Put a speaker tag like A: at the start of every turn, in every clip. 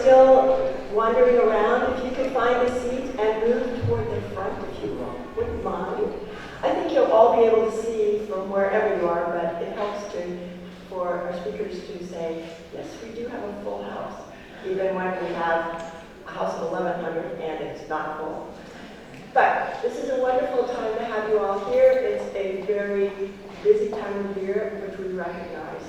A: still wandering around, if you could find a seat and move toward the front, if you wouldn't mind. I think you'll all be able to see from wherever you are, but it helps for our speakers to say, yes, we do have a full house, even when we have a house of 1,100 and it's not full. But this is a wonderful time to have you all here. It's a very busy time of year, which we recognize.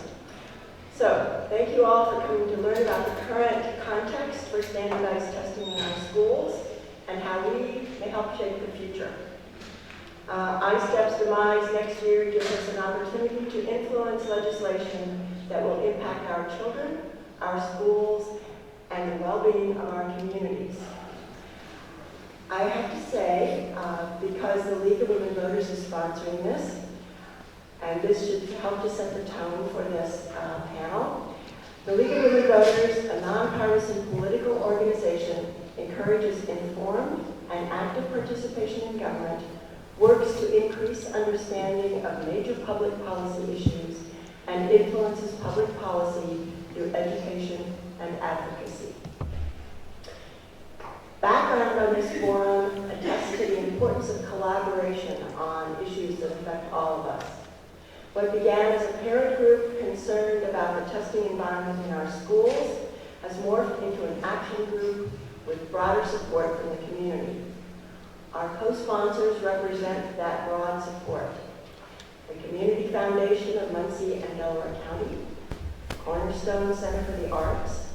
A: So, thank you all for coming to learn about the current context for standardized testing in our schools and how we may help shape the future. ISTEP's demise next year gives us an opportunity to influence legislation that will impact our children, our schools, and the well-being of our communities. I have to say, because the League of Women Voters is sponsoring this, and this should help to set the tone for this panel, the League of Women Voters, a nonpartisan political organization, encourages informed and active participation in government, works to increase understanding of major public policy issues, and influences public policy through education and advocacy. Background on this forum attests to the importance of collaboration on issues that affect all of us. What began as a parent group concerned about the testing environment in our schools has morphed into an action group with broader support from the community. Our co-sponsors represent that broad support. The Community Foundation of Muncie and Delaware County, Cornerstone Center for the Arts,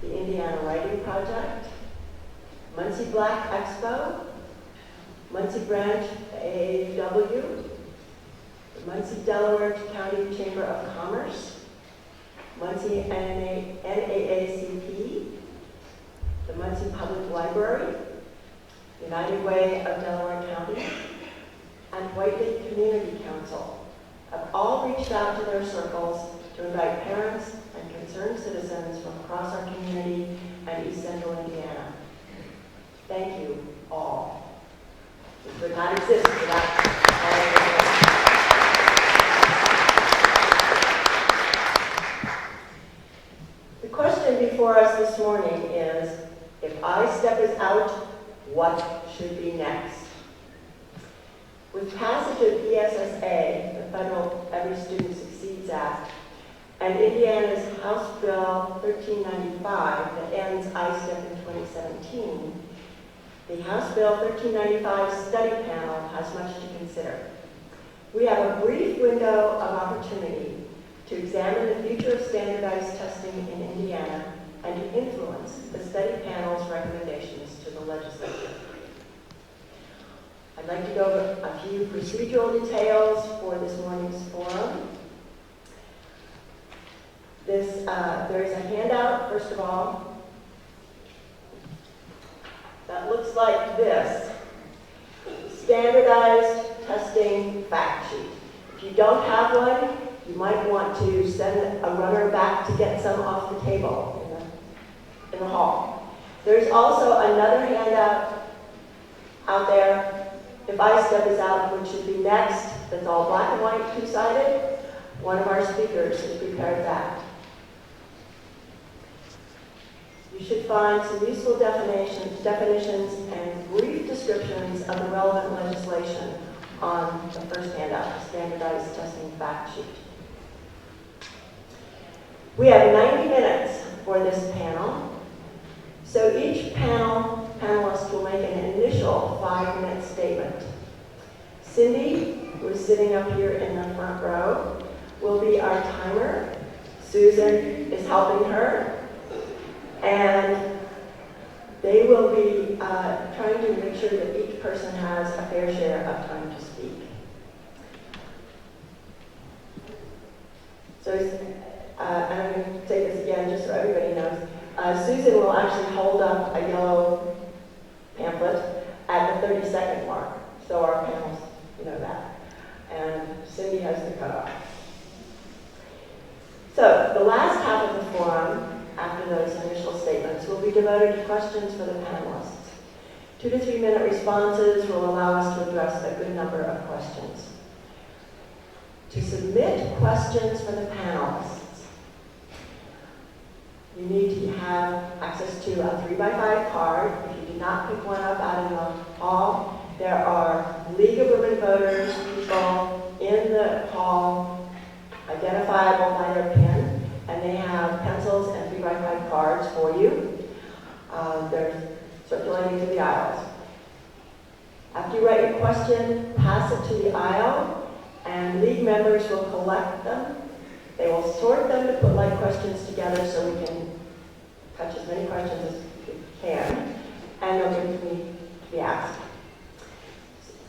A: the Indiana Writing Project, Muncie Black Expo, Muncie Branch AAW, the Muncie Delaware County Chamber of Commerce, Muncie NAACP, the Muncie Public Library, United Way of Delaware County, and White Lake Community Council have all reached out to their circles to invite parents and concerned citizens from across our community and East Central Indiana. Thank you all. This would not exist without all of you. The question before us this morning is, if ISTEP is out, what should be next? With passage of ESSA, the Federal Every Student Succeeds Act, and Indiana's House Bill 1395 that ends ISTEP in 2017, the House Bill 1395 study panel has much to consider. We have a brief window of opportunity to examine the future of standardized testing in Indiana and to influence the study panel's recommendations to the legislature. I'd like to go over a few procedural details for this morning's forum. There is a handout, first of all, that looks like this. Standardized testing fact sheet. If you don't have one, you might want to send a runner back to get some off the table in the hall. There's also another handout out there. If ISTEP is out, which should be next, that's all black and white, two-sided. One of our speakers has prepared that. You should find some useful definitions and brief descriptions of the relevant legislation on the first handout, the standardized testing fact sheet. We have 90 minutes for this panel. So each panelist will make an initial 5-minute statement. Cindy, who is sitting up here in the front row, will be our timer. Susan is helping her. And they will be trying to make sure that each person has a fair share of time to speak. So, and I'm going to say this again just so everybody knows. Susan will actually hold up a yellow pamphlet at the 30-second mark, so our panelists know that. And Cindy has the cutoff. So the last half of the forum, after those initial statements, will be devoted to questions for the panelists. 2 to 3 minute responses will allow us to address a good number of questions. To submit questions for the panelists, you need to have access voters, people in the hall, identifiable by their PIN, and they have pencils and 3x5 cards for you. They're circulating to the aisles. After you write your question, pass it to the aisle, and league members will collect them. They will sort them to put like questions together so we can touch as many questions as we can, and they'll give to me to be asked.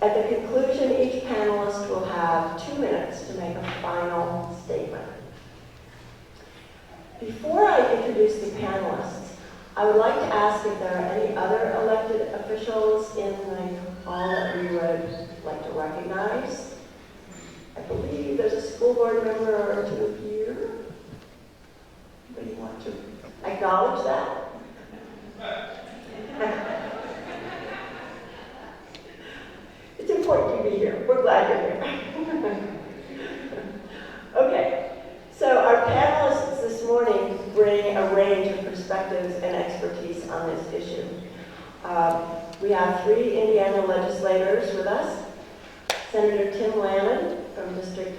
A: At the conclusion, each panelist will have 2 minutes to make a final statement. Before I introduce the panelists, I would like to ask if there are any other elected officials in the hall that we would like to recognize. I believe there's a school board member or two here. Anybody want to acknowledge that? It's important to be here. We're glad you're here. Okay, so our panelists this morning bring a range of perspectives and expertise on this issue. We have 3 Indiana legislators with us. Senator Tim Lannon from District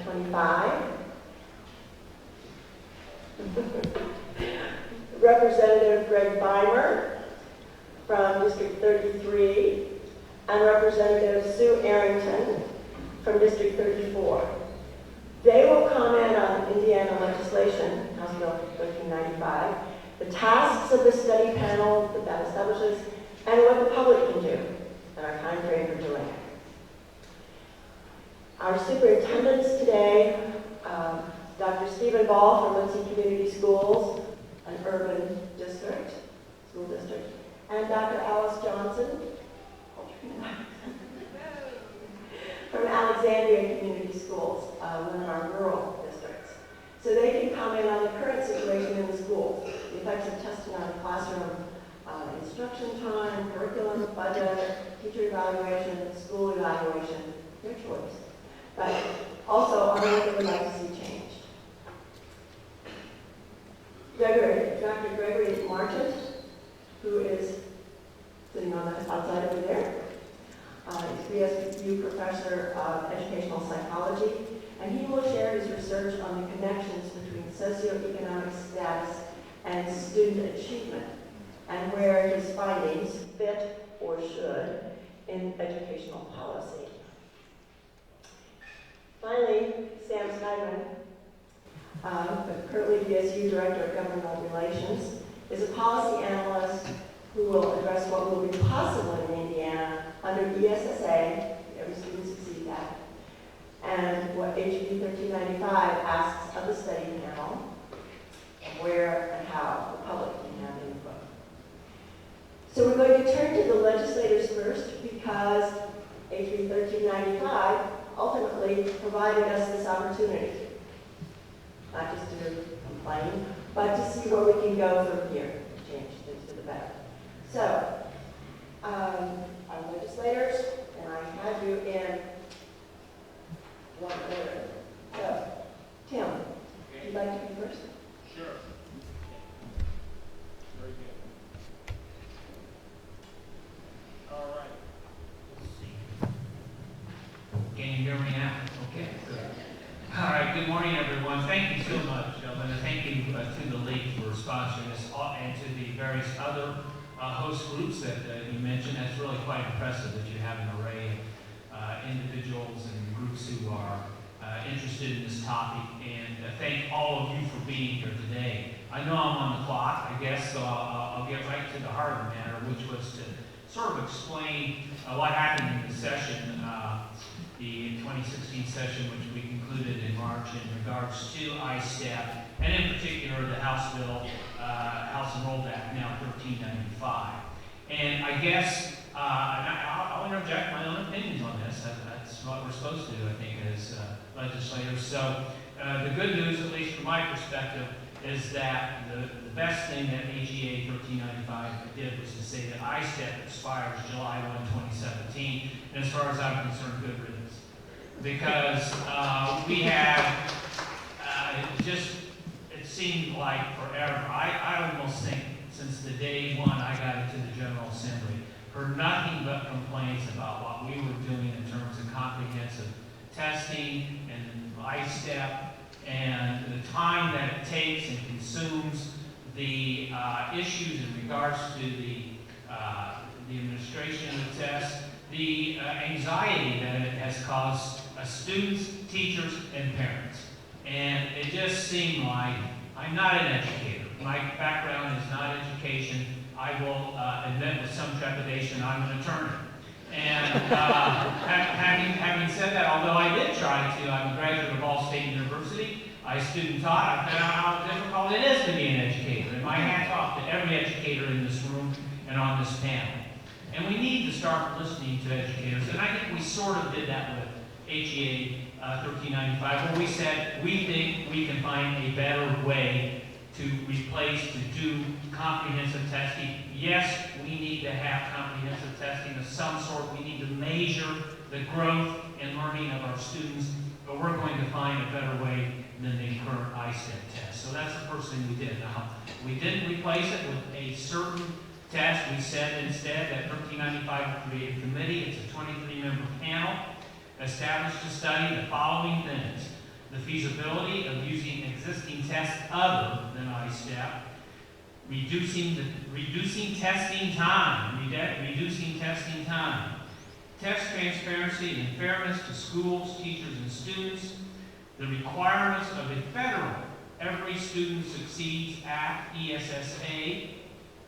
A: 25. Representative Greg Beimer from District 33. And Representative Sue Arrington from District 34. They will comment on Indiana legislation, House Bill 1395, the tasks of the study panel that establishes, and what the public can do, and our time frame for doing it. Our superintendents today, Dr. Stephen Ball from Muncie Community Schools, an urban district, school district, and Dr. Alice Johnson from Alexandria Community Schools, one of our rural districts. So they can comment on the current situation in the schools, the effects of testing on the classroom, instruction time, curriculum, budget, teacher evaluation, school evaluation, their choice. But also on what they would like to see changed. Dr. Gregory Marchant, who is sitting on the outside over there, he's BSU professor of educational psychology, and he will share his research on the connections between socioeconomic status and student achievement, and where his findings fit or should in educational policy. Finally, Sam Steinman, currently BSU Director of Governmental Relations, is a policy analyst who will address what will be possible in Indiana under ESSA, every student succeed that, and what HB 1395 asks of the study panel, and where and how the public can have input. So we're going to turn to the legislators first because HB 1395 ultimately provided us this opportunity, not just to complain, but to see where we can go from here to change things for the better. So, our legislators, and I have you in one order. So, Tim, would you like to be first?
B: Sure. Very good. All right. Let's see.
C: Can you hear me now? Okay, good. All right, good morning, everyone. Thank you so much, and thank you to the league for sponsoring this, and to the various other host groups that you mentioned. That's really quite impressive that you have an array of individuals and groups who are interested in this topic, and thank all of you for being here today. I know I'm on the clock, I guess, so I'll get right to the heart of the matter, which was to sort of explain what happened in the session, the 2016 session, which we concluded in March in regards to ISTEP, and in particular the House Bill, House Enrolled Act, now 1395. And I guess, I'll interject my own opinions on this. That's what we're supposed to do, I think, as legislators. So the good news, at least from my perspective, is that the best thing that AGA 1395 did was to say that ISTEP expires July 1, 2017. And as far as I'm concerned, good riddance. Because we have it seemed like forever. I almost think since the day one I got into the General Assembly, heard nothing but complaints about what we were doing in terms of comprehensive testing and ISTEP and the time that it takes and consumes, the issues in regards to the administration of the test, the anxiety that it has caused students, teachers, and parents. And it just seemed like, I'm not an educator. My background is not education. I will admit with some trepidation I'm an attorney. And having said that, although I did try to, I'm a graduate of Ball State University. I student taught. I found out how difficult it is to be an educator. And my hat's off to every educator in this room and on this panel. And we need to start listening to educators. And I think we sort of did that with HEA 1395, where we said we think we can find a better way to replace, to do comprehensive testing. Yes, we need to have comprehensive testing of some sort. We need to measure the growth and learning of our students, but we're going to find a better way than the current ISTEP test. So that's the first thing we did. Now, we didn't replace it with a certain test. We said instead that 1395 will create a committee. It's a 23-member panel established to study the following things: the feasibility of using existing tests other than ISTEP, reducing testing time, test transparency and fairness to schools, teachers, and students, the requirements of a federal Every Student Succeeds Act, ESSA.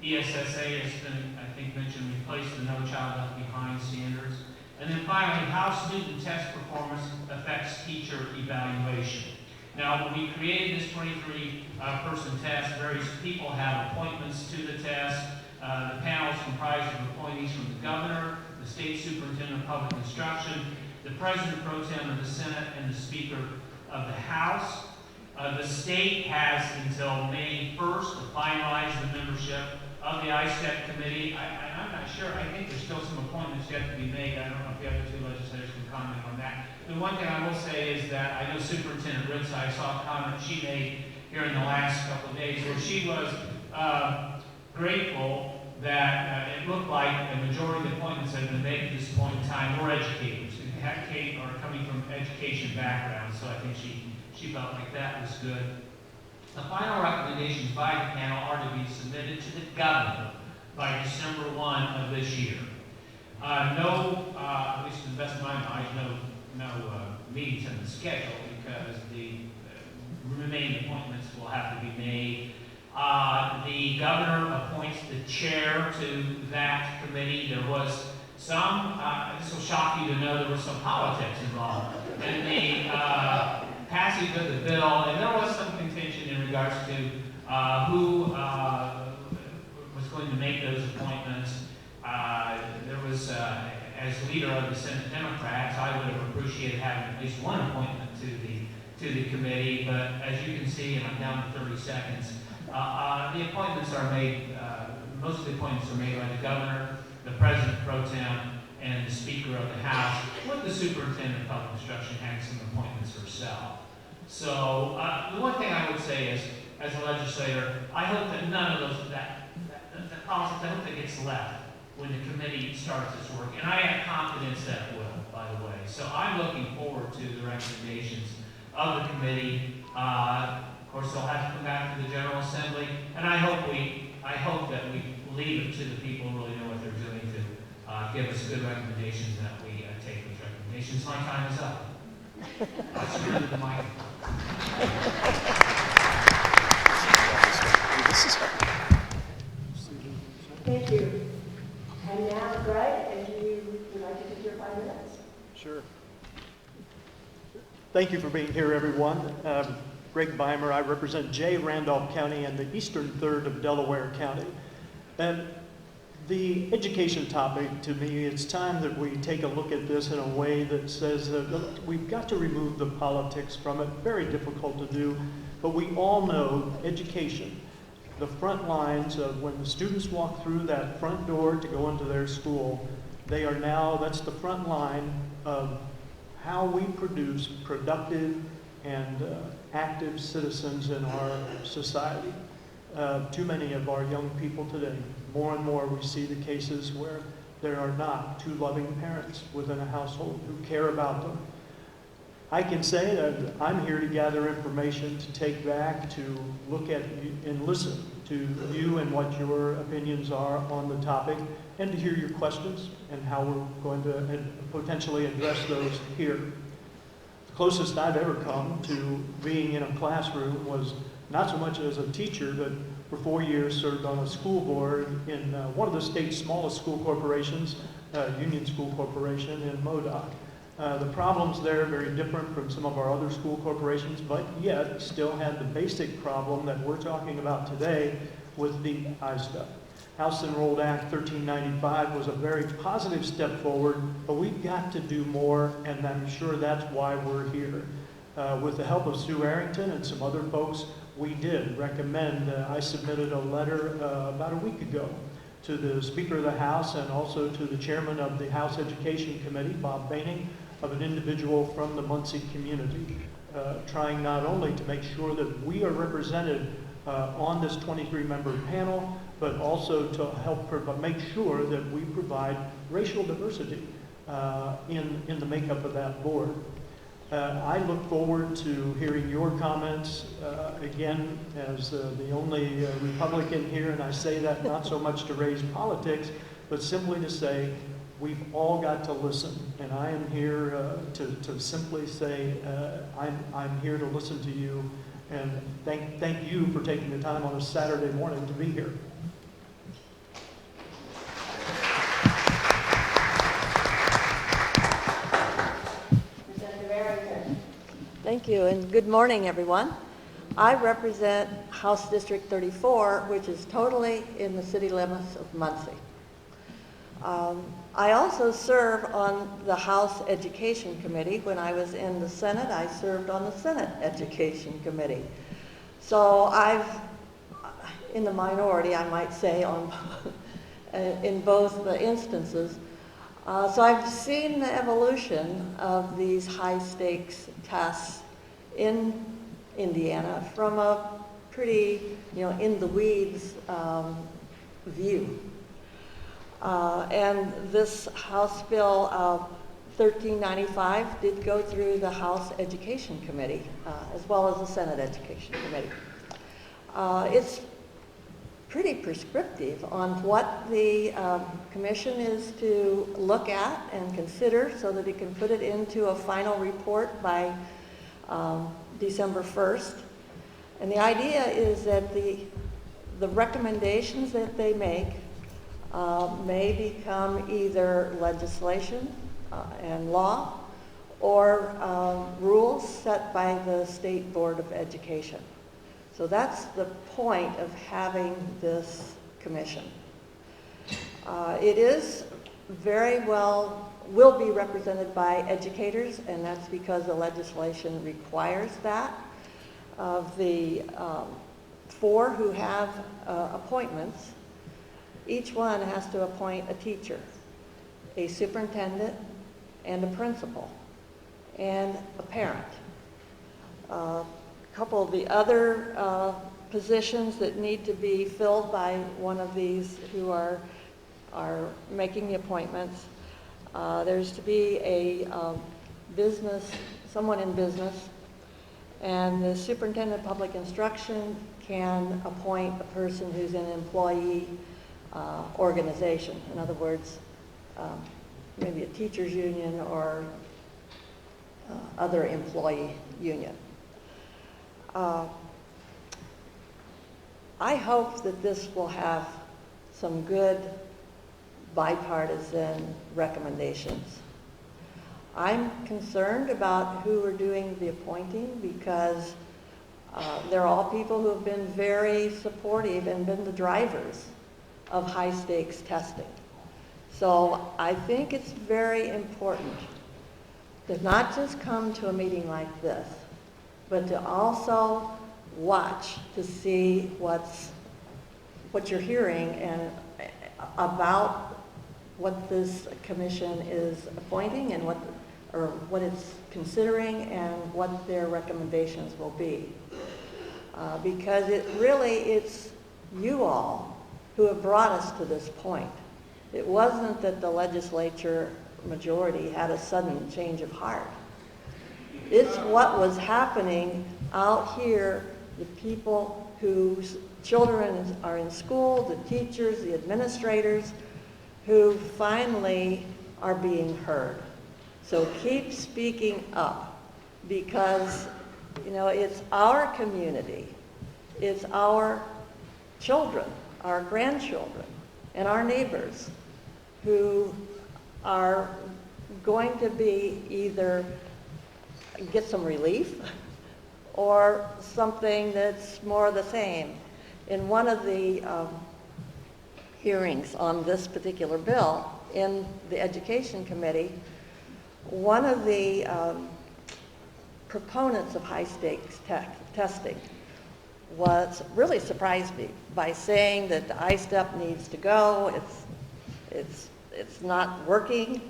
C: ESSA has been, I think, mentioned, replaced the No Child Left Behind standards. And then finally, how student test performance affects teacher evaluation. Now, when we created this 23-person test, various people have appointments to the test. The panel is comprised of appointees from the governor, the state superintendent of public instruction, the president pro tem of the Senate, and the speaker of the House. The state has until May 1st to finalize the membership of the ISTEP committee. I'm not sure. I think there's still some appointments yet to be made. I don't know if the other two legislators can comment on that. The one thing I will say is that I know Superintendent Ritz, I saw a comment she made here in the last couple of days where she was grateful that it looked like the majority of the appointments that have been made at this point in time were educators who are coming from education backgrounds. So I think she felt like that was good. The final recommendations by the panel are to be submitted to the governor by December 1 of this year. At least to the best of my knowledge, no meetings in the schedule because the remaining appointments will have to be made. The governor appoints the chair to that committee. There was some, this will shock you to know, there was some politics involved in the passage of the bill, and there was some contention in regards to who was going to make those appointments. There was, as leader of the Senate Democrats, I would have appreciated having at least one appointment to the committee, but as you can see, and I'm down to 30 seconds, the appointments are made, most of the appointments are made by the governor, the president pro tem, and the speaker of the House, with the superintendent of public instruction having some appointments herself. So the one thing I would say is, as a legislator, I hope that none of those, that politics, I hope that gets left when the committee starts its work. And I have confidence that it will, by the way. So I'm looking forward to the recommendations of the committee. Of course, they'll have to come back to the General Assembly, and I hope that we leave it to the people who really know what they're doing to give us good recommendations that we take those recommendations. My time is up. I surrender the microphone.
A: Thank you. And now, Greg, if you would like to take your 5 minutes.
D: Sure. Thank you for being here, everyone. Greg Beimer. I represent J. Randolph County and the eastern third of Delaware County. And the education topic, to me, it's time that we take a look at this in a way that says that we've got to remove the politics from it. Very difficult to do, but we all know education, the front lines of when the students walk through that front door to go into their school, they are now, that's the front line of how we produce productive and active citizens in our society. Too many of our young people today, more and more we see the cases where there are not two loving parents within a household who care about them. I can say that I'm here to gather information to take back, to look at and listen to you and what your opinions are on the topic, and to hear your questions and how we're going to potentially address those here. The closest I've ever come to being in a classroom was not so much as a teacher, but for 4 years served on a school board in one of the state's smallest school corporations, Union School Corporation in Modoc. The problems there are very different from some of our other school corporations, but yet still had the basic problem that we're talking about today with the ISTEP. House Enrolled Act 1395 was a very positive step forward, but we've got to do more, and I'm sure that's why we're here. With the help of Sue Arrington and some other folks, we did recommend, I submitted a letter about a week ago to the Speaker of the House and also to the Chairman of the House Education Committee, Bob Baining, of an individual from the Muncie community, trying not only to make sure that we are represented on this 23-member panel, but also to help make sure that we provide racial diversity in the makeup of that board. I look forward to hearing your comments, again, as the only Republican here, and I say that not so much to raise politics, but simply to say, we've all got to listen, and I am here to simply say I'm here to listen to you, and thank you for taking the time on a Saturday morning to be here.
A: Representative Arrington.
E: Thank you, and good morning, everyone. I represent House District 34, which is totally in the city limits of Muncie. I also serve on the House Education Committee. When I was in the Senate, I served on the Senate Education Committee. So I've, in the minority, I might say, on in both the instances. So I've seen the evolution of these high-stakes tests in Indiana from a pretty, in-the-weeds view. And this House Bill 1395 did go through the House Education Committee, as well as the Senate Education Committee. It's pretty prescriptive on what the commission is to look at and consider so that it can put it into a final report by December 1st. And the idea is that the recommendations that they make may become either legislation and law or rules set by the State Board of Education. So that's the point of having this commission. It is very well, will be represented by educators, and that's because the legislation requires that. Of the 4 who have appointments, each one has to appoint a teacher, a superintendent, and a principal, and a parent. A couple of the other positions that need to be filled by one of these who are making the appointments. There's to be a someone in business, and the superintendent of public instruction can appoint a person who's in an employee organization. In other words, maybe a teachers union or other employee union. I hope that this will have some good bipartisan recommendations. I'm concerned about who are doing the appointing because they're all people who have been very supportive and been the drivers of high-stakes testing. So I think it's very important to not just come to a meeting like this, but to also watch to see what you're hearing and about what this commission is appointing and what it's considering and what their recommendations will be. Because it's you all who have brought us to this point. It wasn't that the legislature majority had a sudden change of heart. It's what was happening out here, the people whose children are in school, the teachers, the administrators, who finally are being heard. So keep speaking up, because, you know, it's our community, it's our children, our grandchildren, and our neighbors who are going to be either get some relief or something that's more of the same. In one of the hearings on this particular bill in the Education Committee, one of the proponents of high-stakes testing really surprised me by saying that the ISTEP needs to go, it's not working.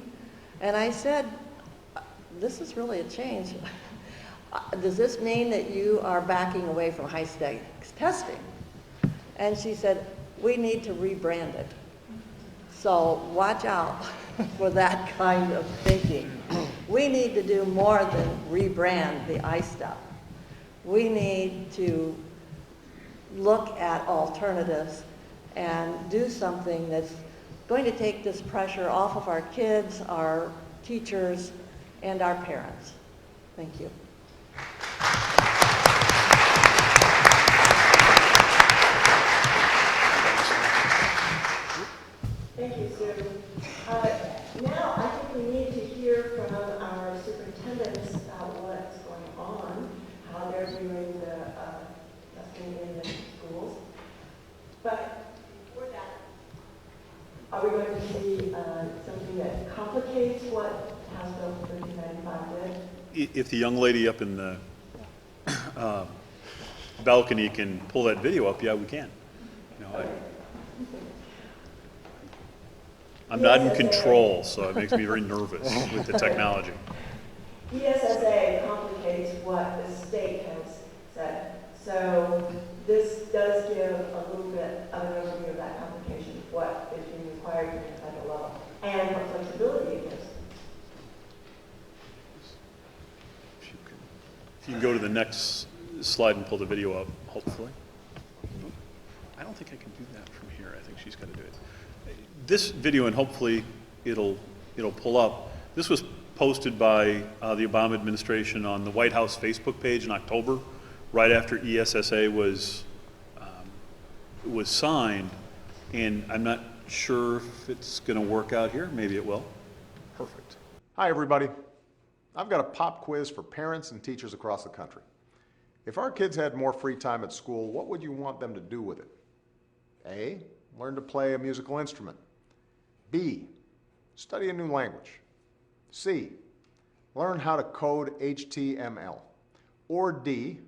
E: And I said, this is really a change. Does this mean that you are backing away from high-stakes testing? And she said, we need to rebrand it. So watch out for that kind of thinking. We need to do more than rebrand the ISTEP. We need to look at alternatives and do something that's going to take this pressure off of our kids, our teachers, and our parents. Thank you.
A: Thank you, Sue. Now I think we need to hear from our superintendents about what's going on, how they're doing the testing in the schools. But before that, are we going to see something that complicates what House Bill 1395 did?
F: If the young lady up in the balcony can pull that video up, yeah, we can. You know, I'm not in control, so it makes me very nervous with the technology.
A: ESSA complicates what the state has said. So this does give a little bit of an overview of that complication, what is being required at the federal level, and what flexibility it gives.
F: If you can go to the next slide and pull the video up, hopefully. I don't think I can do that from here. I think she's got to do it. This video, and hopefully it'll pull up. This was posted by the Obama administration on the White House Facebook page in October, right after ESSA was signed, and I'm not sure if it's going to work out here. Maybe it will. Perfect.
G: Hi, everybody. I've got a pop quiz for parents and teachers across the country. If our kids had more free time at school, what would you want them to do with it? A, learn to play a musical instrument. B, study a new language. C, learn how to code HTML. Or D,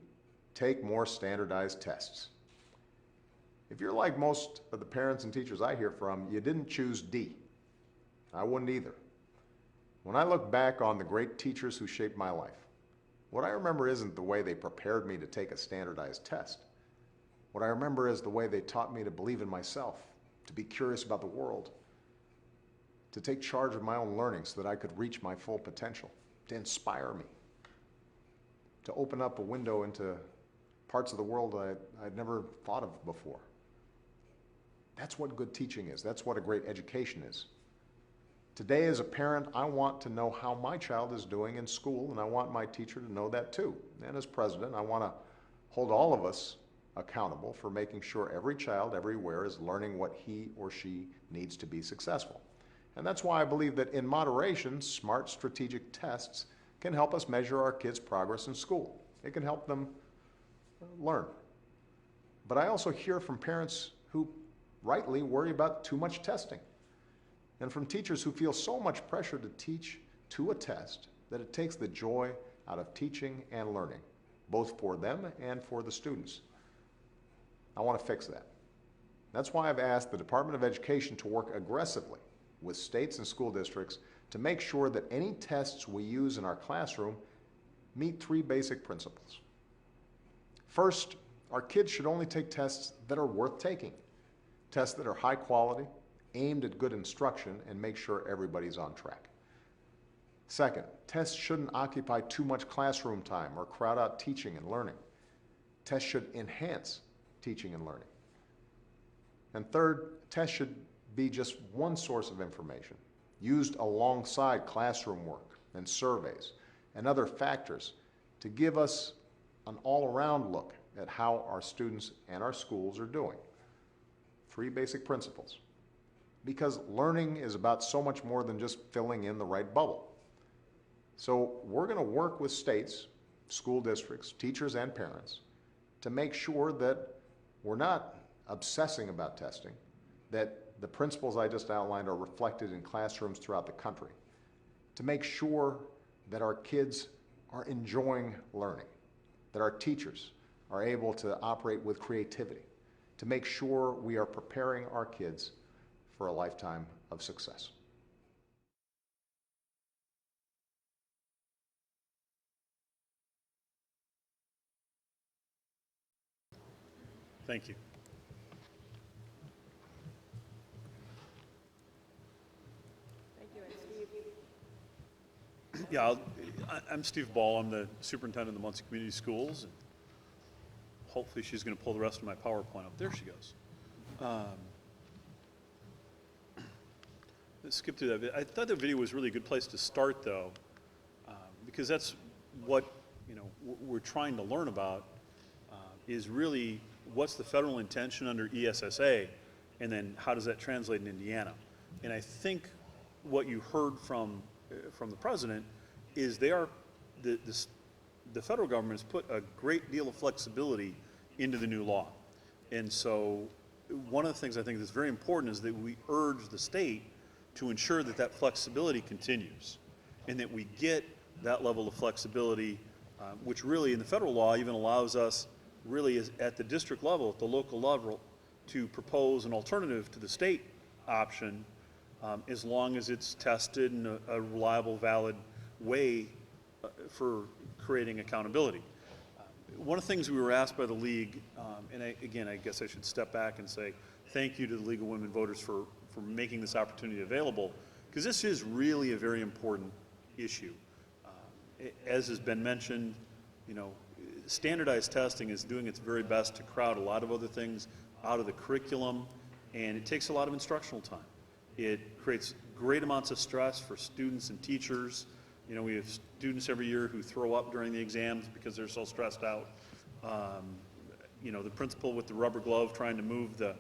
G: take more standardized tests. If you're like most of the parents and teachers I hear from, you didn't choose D. I wouldn't either. When I look back on the great teachers who shaped my life, what I remember isn't the way they prepared me to take a standardized test. What I remember is the way they taught me to believe in myself, to be curious about the world, to take charge of my own learning so that I could reach my full potential, to inspire me, to open up a window into parts of the world I'd never thought of before. That's what good teaching is. That's what a great education is. Today, as a parent, I want to know how my child is doing in school, and I want my teacher to know that too. And as president, I want to hold all of us accountable for making sure every child everywhere is learning what he or she needs to be successful. And that's why I believe that in moderation, smart strategic tests can help us measure our kids' progress in school. It can help them learn. But I also hear from parents who rightly worry about too much testing, and from teachers who feel so much pressure to teach to a test that it takes the joy out of teaching and learning, both for them and for the students. I want to fix that. That's why I've asked the Department of Education to work aggressively with states and school districts to make sure that any tests we use in our classroom meet three basic principles. First, our kids should only take tests that are worth taking, tests that are high quality aimed at good instruction and make sure everybody's on track. Second, tests shouldn't occupy too much classroom time or crowd out teaching and learning. Tests should enhance teaching and learning. And third, tests should be just one source of information, used alongside classroom work and surveys and other factors to give us an all-around look at how our students and our schools are doing. 3 basic principles. Because learning is about so much more than just filling in the right bubble. So we're going to work with states, school districts, teachers, and parents to make sure that we're not obsessing about testing, that the principles I just outlined are reflected in classrooms throughout the country, to make sure that our kids are enjoying learning, that our teachers are able to operate with creativity, to make sure we are preparing our kids for a lifetime of success.
F: Thank you.
A: Thank you, and Steve.
F: Yeah, I'm Steve Ball. I'm the superintendent of the Muncie Community Schools. And hopefully she's going to pull the rest of my PowerPoint up. There she goes. Let's skip through that. I thought the video was really a good place to start, though, because that's what we're trying to learn about is really what's the federal intention under ESSA, and then how does that translate in Indiana. And I think what you heard from the president is the federal government has put a great deal of flexibility into the new law. And so one of the things I think that's very important is that we urge the state to ensure that that flexibility continues and that we get that level of flexibility, which really in the federal law even allows us really is at the district level, at the local level, to propose an alternative to the state option as long as it's tested in a reliable, valid way for creating accountability. One of the things we were asked by the league, and again, I guess I should step back and say thank you to the League of Women Voters for making this opportunity available, because this is really a very important issue. As has been mentioned, standardized testing is doing its very best to crowd a lot of other things out of the curriculum, and it takes a lot of instructional time. It creates great amounts of stress for students and teachers. We have students every year who throw up during the exams because they're so stressed out. The principal with the rubber glove trying to move the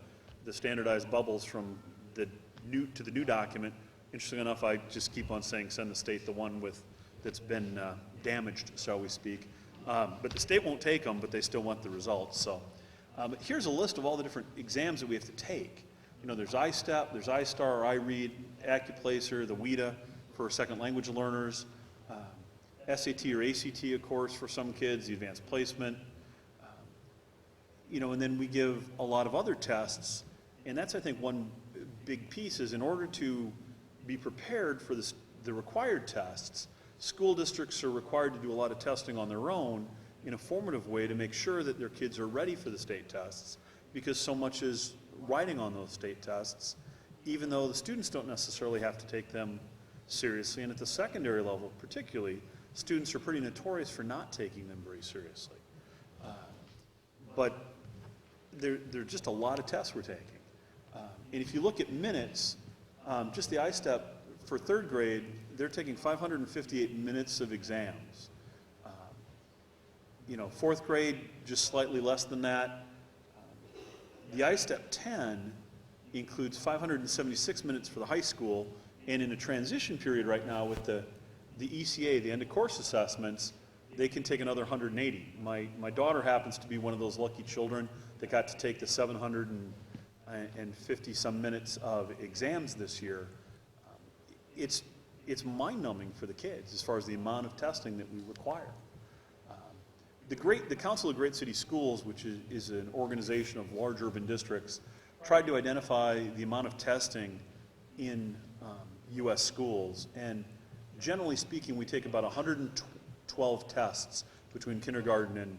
F: standardized bubbles from the new to the new document. Interesting enough, I just keep on saying send the state the one that's been damaged, shall we speak. But the state won't take them, but they still want the results. So here's a list of all the different exams that we have to take. There's ISTEP, there's iStar, iRead, AccuPlacer, the WIDA for second language learners, SAT or ACT, of course, for some kids, the advanced placement. And then we give a lot of other tests, and that's, I think, one big piece is in order to be prepared for the required tests, school districts are required to do a lot of testing on their own in a formative way to make sure that their kids are ready for the state tests, because so much is riding on those state tests, even though the students don't necessarily have to take them seriously. And at the secondary level particularly, students are pretty notorious for not taking them very seriously. But there are just a lot of tests we're taking. And if you look at minutes, just the ISTEP for third grade, they're taking 558 minutes of exams. Fourth grade, just slightly less than that. The ISTEP 10 includes 576 minutes for the high school, and in a transition period right now with the ECA, the end of course assessments, they can take another 180. My daughter happens to be one of those lucky children that got to take the 750 some minutes of exams this year. It's mind-numbing for the kids as far as the amount of testing that we require. The Council of Great City Schools, which is an organization of large urban districts, tried to identify the amount of testing in U.S. schools. And generally speaking, we take about 112 tests between kindergarten and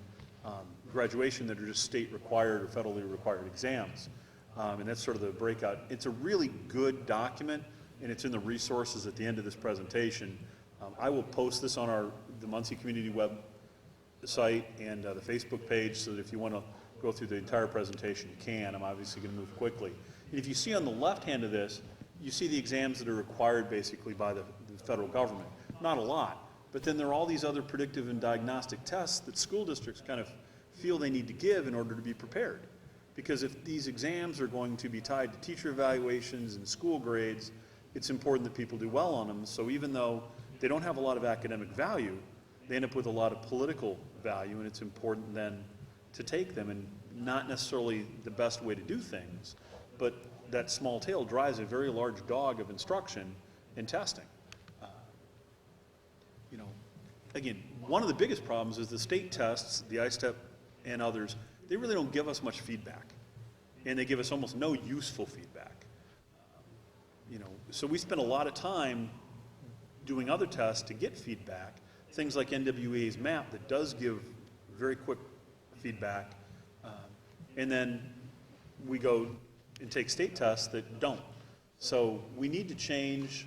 F: graduation that are just state required or federally required exams. And that's sort of the breakout. It's a really good document, and it's in the resources at the end of this presentation. I will post this on the Muncie Community website and the Facebook page, so that if you want to go through the entire presentation, you can. I'm obviously going to move quickly. And if you see on the left hand of this, you see the exams that are required basically by the federal government. Not a lot, but then there are all these other predictive and diagnostic tests that school districts kind of feel they need to give in order to be prepared. Because if these exams are going to be tied to teacher evaluations and school grades, it's important that people do well on them. So even though they don't have a lot of academic value, they end up with a lot of political value, and it's important then to take them, and not necessarily the best way to do things, but that small tail drives a very large dog of instruction and testing. You know, again, one of the biggest problems is the state tests, the ISTEP and others, they really don't give us much feedback, and they give us almost no useful feedback. You know, so we spend a lot of time doing other tests to get feedback, things like NWEA's MAP that does give very quick feedback, and then we go and take state tests that don't. So we need to change,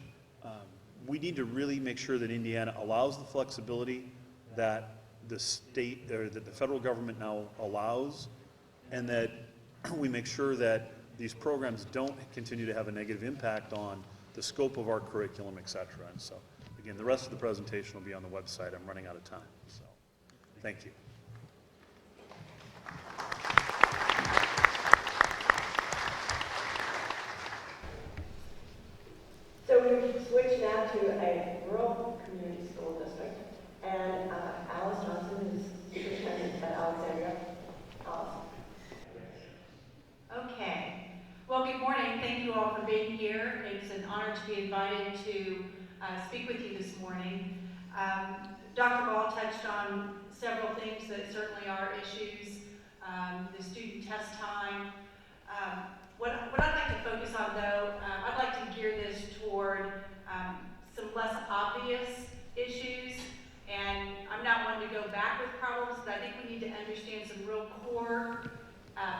F: we need to really make sure that Indiana allows the flexibility that the state, or that the federal government now allows, and that we make sure that these programs don't continue to have a negative impact on the scope of our curriculum, et cetera. And so, again, the rest of the presentation will be on the website. I'm running out of time, so thank you.
A: So we switch now to a rural community school district, and Alice Johnson is superintendent at Alexandria. Alice.
H: Okay. Well, good morning. Thank you all for being here. It's an honor to be invited to speak with you this morning. Dr. Ball touched on several things that certainly are issues, the student test time. What I'd like to focus on, though, I'd like to gear this toward some less obvious issues. And I'm not one to go back with problems, but I think we need to understand some real core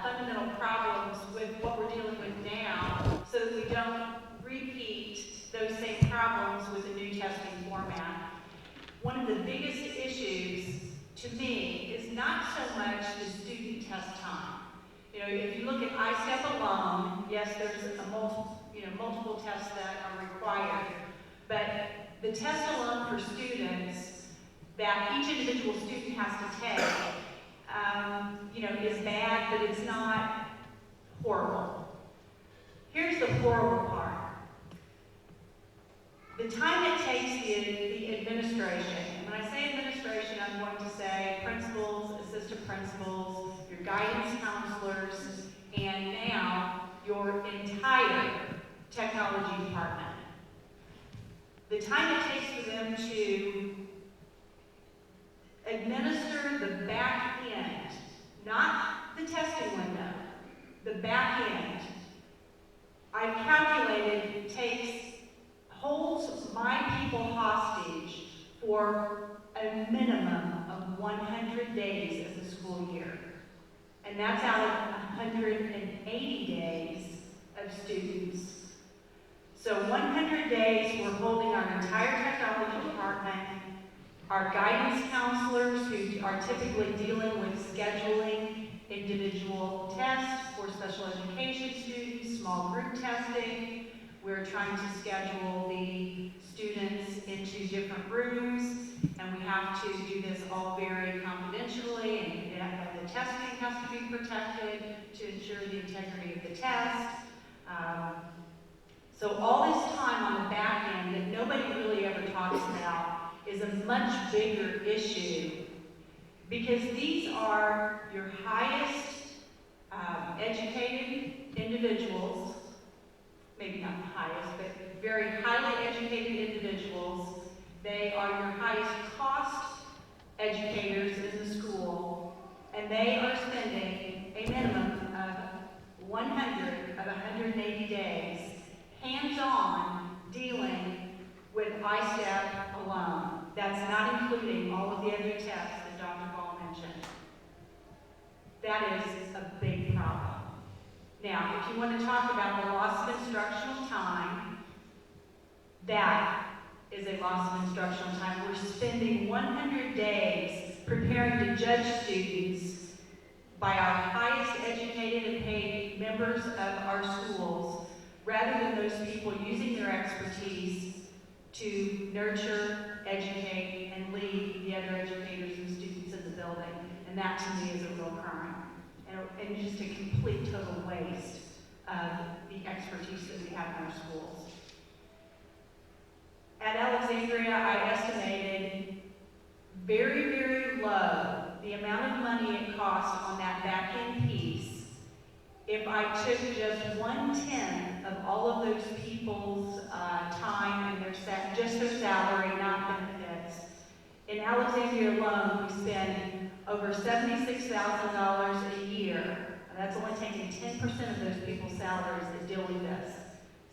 H: fundamental problems with what we're dealing with now, so that we don't repeat those same problems with the new testing format. One of the biggest issues to me is not so much the student test time. You know, if you look at ISTEP alone, yes, there's multiple tests that are required, but the test alone for students that each individual student has to take, is bad, but it's not horrible. Here's the horrible part. The time it takes the administration, and when I say administration, I'm going to say principals, assistant principals, your guidance counselors, and now your entire technology department. The time it takes for them to administer the back end, not the testing window, the back end, I've calculated holds my people hostage for a minimum of 100 days of the school year. And that's out of 180 days of students. So 100 days, we're holding our entire technology department, our guidance counselors who are typically dealing with scheduling individual tests for special education students, small group testing. We're trying to schedule the students into different rooms, and we have to do this all very confidentially, and the testing has to be protected to ensure the integrity of the test. So all this time on the back end that nobody really ever talks about is a much bigger issue, because these are your highest educated individuals, maybe not the highest, but very highly educated individuals. They are your highest cost educators in the school, and they are spending a minimum of 180 days hands-on dealing with ISTEP alone. That's not including all of the other tests that Dr. Ball mentioned. That is a big problem. Now, if you want to talk about the loss of instructional time, that is a loss of instructional time. We're spending 100 days preparing to judge students by our highest educated and paid members of our schools, rather than those people using their expertise to nurture, educate, and lead the other educators and students in the building. And that to me is a real crime. And just a complete total waste of the expertise that we have in our schools. At Alexandria, I estimated very, very low the amount of money it costs on that back-end piece if I took just 1/10 of all of those people's time and just their salary, not benefits. In Alexandria alone, we spend over $76,000 a year. And that's only taking 10% of those people's salaries that deal with this.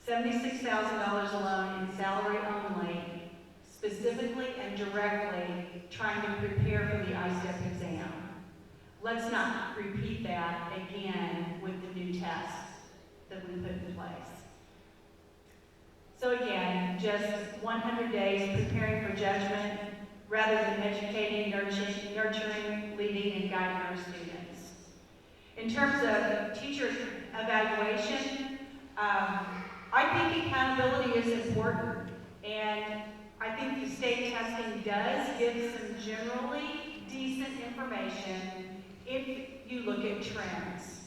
H: $76,000 alone in salary only, specifically and directly trying to prepare for the ISTEP exam. Let's not repeat that again with the new tests that we put in place. So again, just 100 days preparing for judgment rather than educating, nurturing, leading, and guiding our students. In terms of teacher evaluation, I think accountability is important, and I think the state testing does give some generally decent information if you look at trends.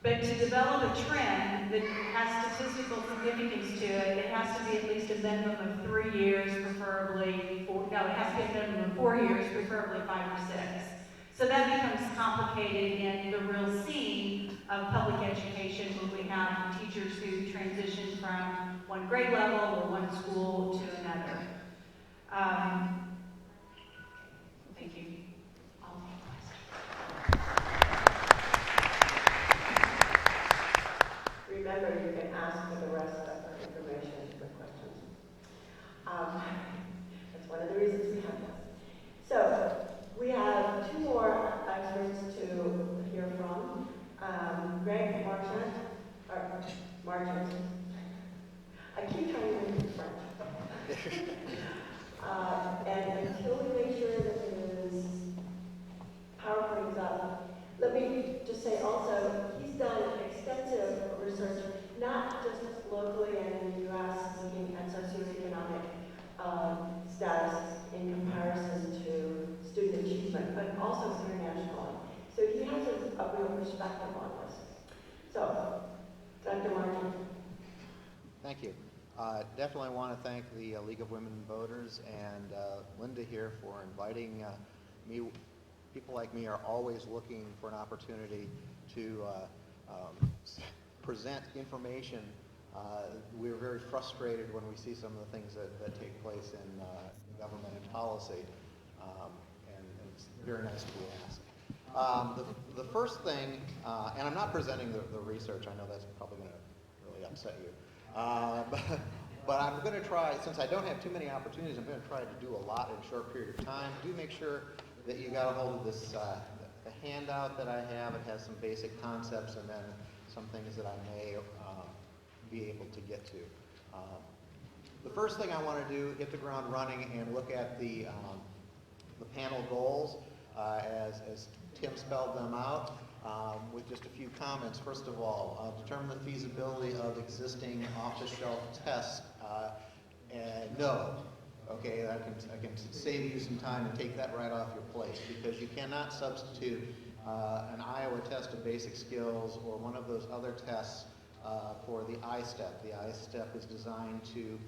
H: But to develop a trend that has statistical significance to it, it has to be at least a minimum of 3 years, preferably, it has to be a minimum of 4 years, preferably 5 or 6. So that becomes complicated in the real scene of public education when we have teachers who transition from one grade level or one school to another. Thank you. I'll take questions.
A: Remember, you can ask for the rest of our information for questions. That's one of the reasons we have this. So, we have 2 more experts to hear from. Greg Marchand, I keep trying to read French. And until we make sure that his PowerPoint is up, let me just say also, he's done extensive research, not just locally and in the U.S., looking at socioeconomic status in comparison to student achievement, but also internationally. So he has a real perspective on this. So, Dr. Martin.
I: Thank you. Definitely want to thank the League of Women Voters and Linda here for inviting me. People like me are always looking for an opportunity to present information. We're very frustrated when we see some of the things that take place in government and policy, and it's very nice to be asked. The first thing, and I'm not presenting the research, I know that's probably going to really upset you, but I'm going to try, since I don't have too many opportunities, I'm going to try to do a lot in a short period of time. Do make sure that you got a hold of this the handout that I have. It has some basic concepts and then some things that I may be able to get to. The first thing I want to do, hit the ground running and look at the panel goals as Tim spelled them out with just a few comments. First of all, determine the feasibility of existing off-the-shelf tests. No. Okay, I can save you some time and take that right off your plate, because you cannot substitute an Iowa test of basic skills or one of those other tests for the ISTEP. The ISTEP is designed to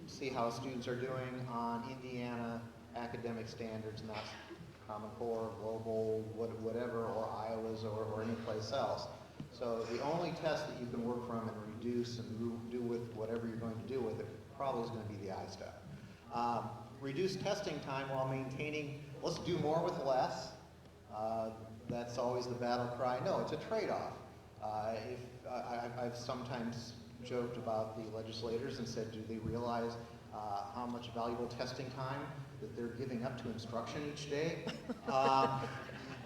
I: see how students are doing on Indiana academic standards, not Common Core, Global, whatever, or Iowa's or any place else. So the only test that you can work from and reduce and do with whatever you're going to do with it probably is going to be the ISTEP. Reduce testing time while maintaining, let's do more with less. That's always the battle cry. No, it's a trade-off. I've sometimes joked about the legislators and said, do they realize how much valuable testing time that they're giving up to instruction each day?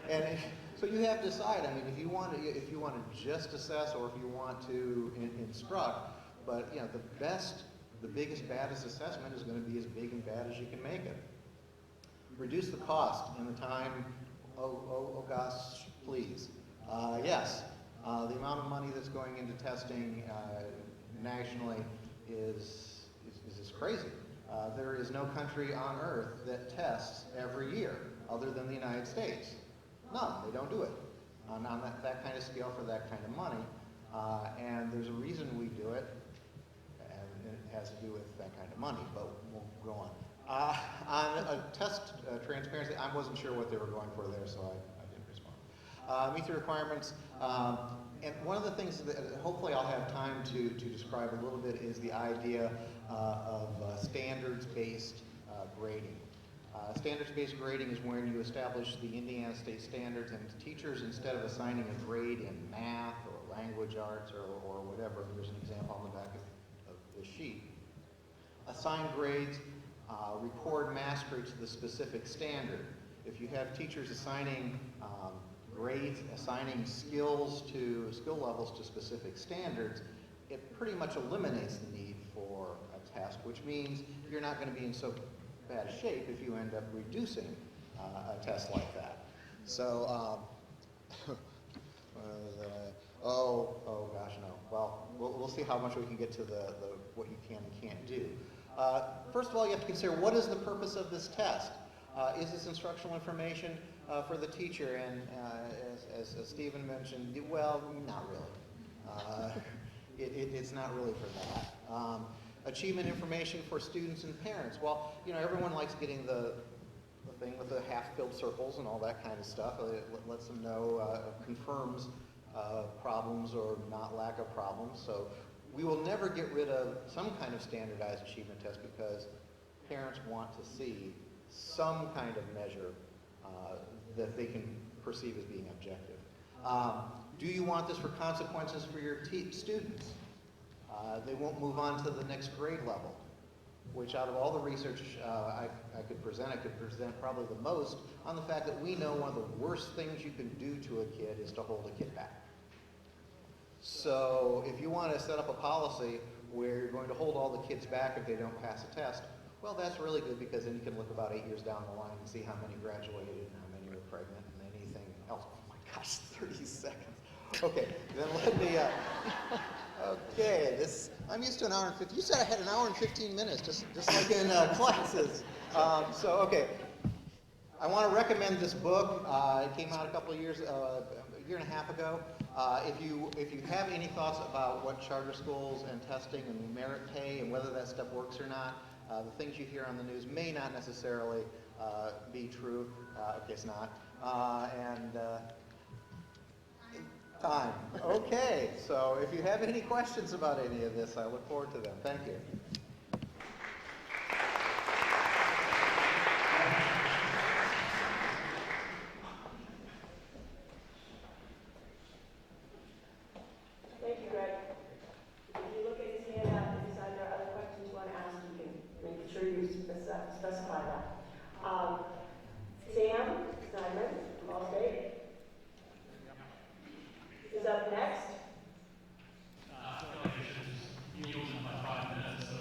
I: And So you have to decide. I mean, if you want to just assess, or if you want to instruct. But you know, the biggest, baddest assessment is going to be as big and bad as you can make it. Reduce the cost and the time. Oh gosh, please. Yes, the amount of money that's going into testing nationally is crazy. There is no country on earth that tests every year other than the United States. None. They don't do it on that kind of scale for that kind of money. And there's a reason we do it, and it has to do with that kind of money, but we'll go on. On a test transparency, I wasn't sure what they were going for there, so I didn't respond. Meet the requirements. And one of the things that hopefully I'll have time to describe a little bit is the idea of standards-based grading. Standards-based grading is when you establish the Indiana State Standards, and teachers, instead of assigning a grade in math or language arts or whatever, there's an example on the back of the sheet, assign grades, record mastery to the specific standard. If you have teachers assigning grades, assigning skill levels to specific standards, it pretty much eliminates the need for a test, which means you're not going to be in so bad a shape if you end up reducing a test like that. So, oh gosh, no. Well, we'll see how much we can get to the what you can and can't do. First of all, you have to consider, what is the purpose of this test? Is this instructional information for the teacher? And as Stephen mentioned, well, not really. It's not really for that. Achievement information for students and parents. Well, you know, everyone likes getting the thing with the half-filled circles and all that kind of stuff. It lets them know, confirms problems or not lack of problems. So we will never get rid of some kind of standardized achievement test because parents want to see some kind of measure that they can perceive as being objective. Do you want this for consequences for your students? They won't move on to the next grade level, which out of all the research I could present probably the most on the fact that we know one of the worst things you can do to a kid is to hold a kid back. So if you want to set up a policy where you're going to hold all the kids back if they don't pass a test, well, that's really good because then you can look about 8 years down the line and see how many graduated and how many were pregnant and anything else. Oh my gosh, 30 seconds. Okay, then let me, okay, I'm used to an hour and 15. You said I had an hour and 15 minutes, just like in classes. So, okay, I want to recommend this book. It came out a year and a half ago. If you have any thoughts about what charter schools and testing and merit pay and whether that stuff works or not, the things you hear on the news may not necessarily be true. I guess not. Time. Okay, so if you have any questions about any of this, I look forward to them. Thank you.
A: Thank you, Greg. If you look at his handout and decide there are other questions you want to ask, you can make sure you specify that. Sam Simon, Ball State, is up next.
C: I feel like I should just yield in my 5 minutes, so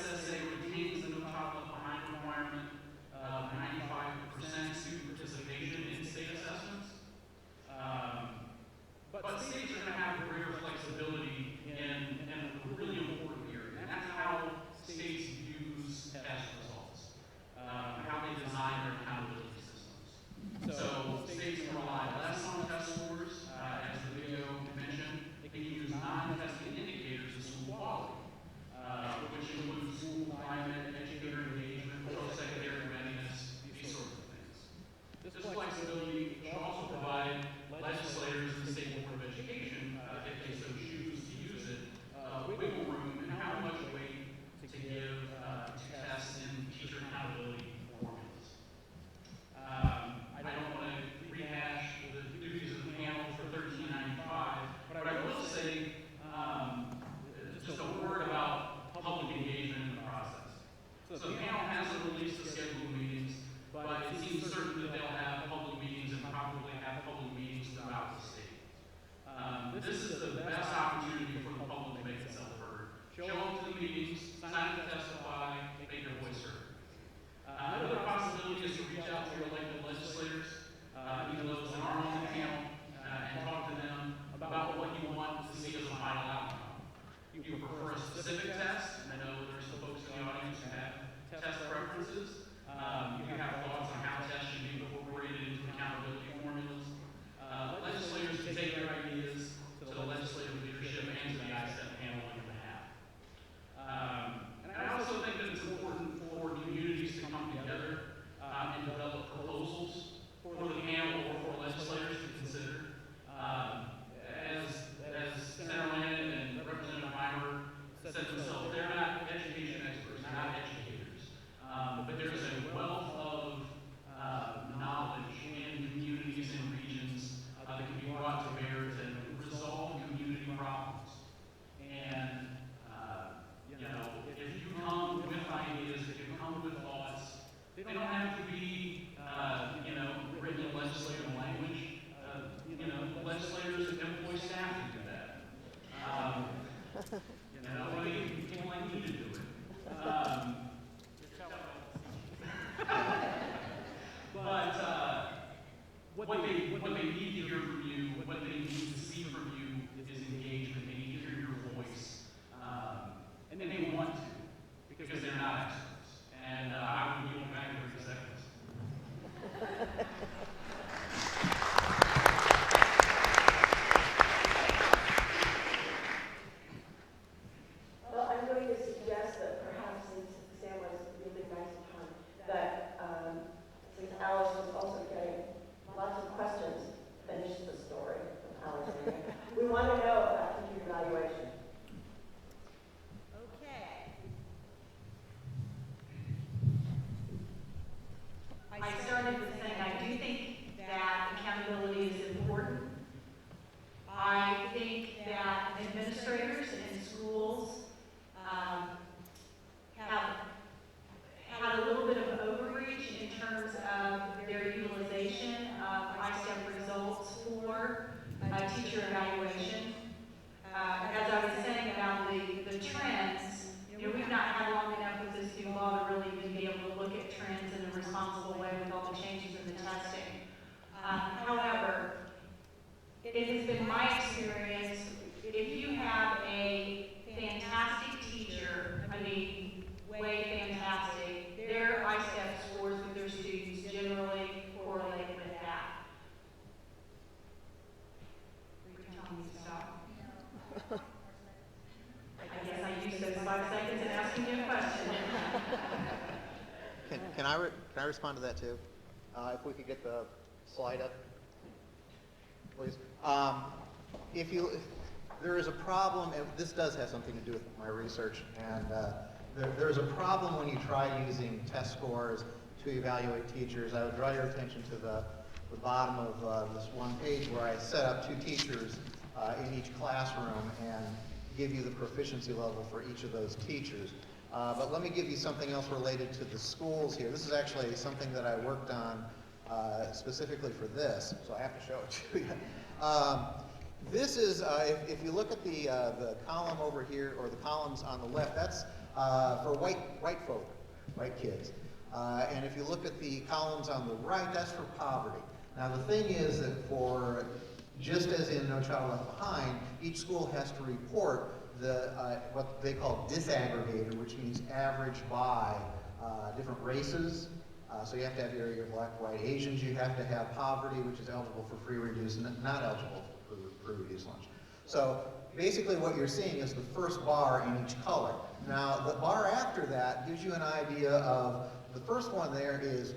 C: ISSA retains the no child left behind requirement of 95% student participation in state assessments. But states are going to have greater flexibility in a really important area, and that's how states use test results, how they design their accountability systems. So states can rely less on test scores, as the video mentioned. They can use non-testing indicators of school quality, which include school climate, educator engagement, post-secondary readiness, these sorts of things. This flexibility should also provide legislators and the State Board of Education, if they so choose to use it, wiggle room in how much weight to give to tests in teacher accountability formulas. I don't want to rehash the duties of the panel for 1395, but I will say just a word about public engagement in the process. So the panel hasn't released the schedule of meetings, but it seems certain that they'll have public meetings and probably have public meetings throughout the state. This is the best opportunity for the public to make itself heard. Show up to the meetings, sign up to testify, make your voice heard. Another possibility is to reach out to your elected legislators, even those that aren't on the panel, and talk to them about what you want to see as a final outcome. You prefer a specific test? I know there's some folks in the audience who have test preferences. You have thoughts on how tests should be incorporated into accountability formulas. Legislators can take their ideas to the legislative leadership and to the ISTEP panel on your behalf. And I also think that it's important for communities to come together and develop proposals for the panel or for legislators to consider. As Senator Land and Representative Weimer said themselves, they're not education experts, they're not educators. But there's a wealth of knowledge in communities and regions that can be brought to bear to resolve community problems. And, if you come with ideas, if you come with thoughts, they don't have to be, written in legislative language. Legislators employ staff to do that. People like me to do it. But what they need to hear from you, what they need to see from you is engagement. They need to hear your voice. And they want to, because they're not experts. And I will yield back in 30 seconds.
A: Well, I'm going to suggest that perhaps, since Sam was really nice and kind, that since Alice was also getting lots of questions, finish the story from Alice. We want to know about teacher evaluation.
H: Okay. I started with saying I do think that accountability is important. I think that administrators and schools have had a little bit of overreach in terms of their utilization of ISTEP results for teacher evaluation. As I was saying about the trends, we've not had long enough with this new law to really even be able to look at trends in a responsible way with all the changes in the testing. However, it has been my experience, if you have a fantastic teacher, way fantastic, their ISTEP scores with their students generally correlate with that. You're telling me to stop. I guess I used those 5 seconds in asking you a question.
I: Can I respond to that too? If we could get the slide up, please. There is a problem, and this does have something to do with my research, and there's a problem when you try using test scores to evaluate teachers. I would draw your attention to the bottom of this one page where I set up 2 teachers in each classroom and give you the proficiency level for each of those teachers. But let me give you something else related to the schools here. This is actually something that I worked on specifically for this, so I have to show it to you. This is, if you look at the column over here, or the columns on the left, that's for white folk, white kids. And if you look at the columns on the right, that's for poverty. Now the thing is that for, just as in No Child Left Behind, each school has to report the what they call disaggregated, which means average by different races. So you have to have your black, white, Asians. You have to have poverty, which is eligible for free, reduced, and not eligible for free, reduced lunch. So basically what you're seeing is the first bar in each color. Now the bar after that gives you an idea of, the first one there is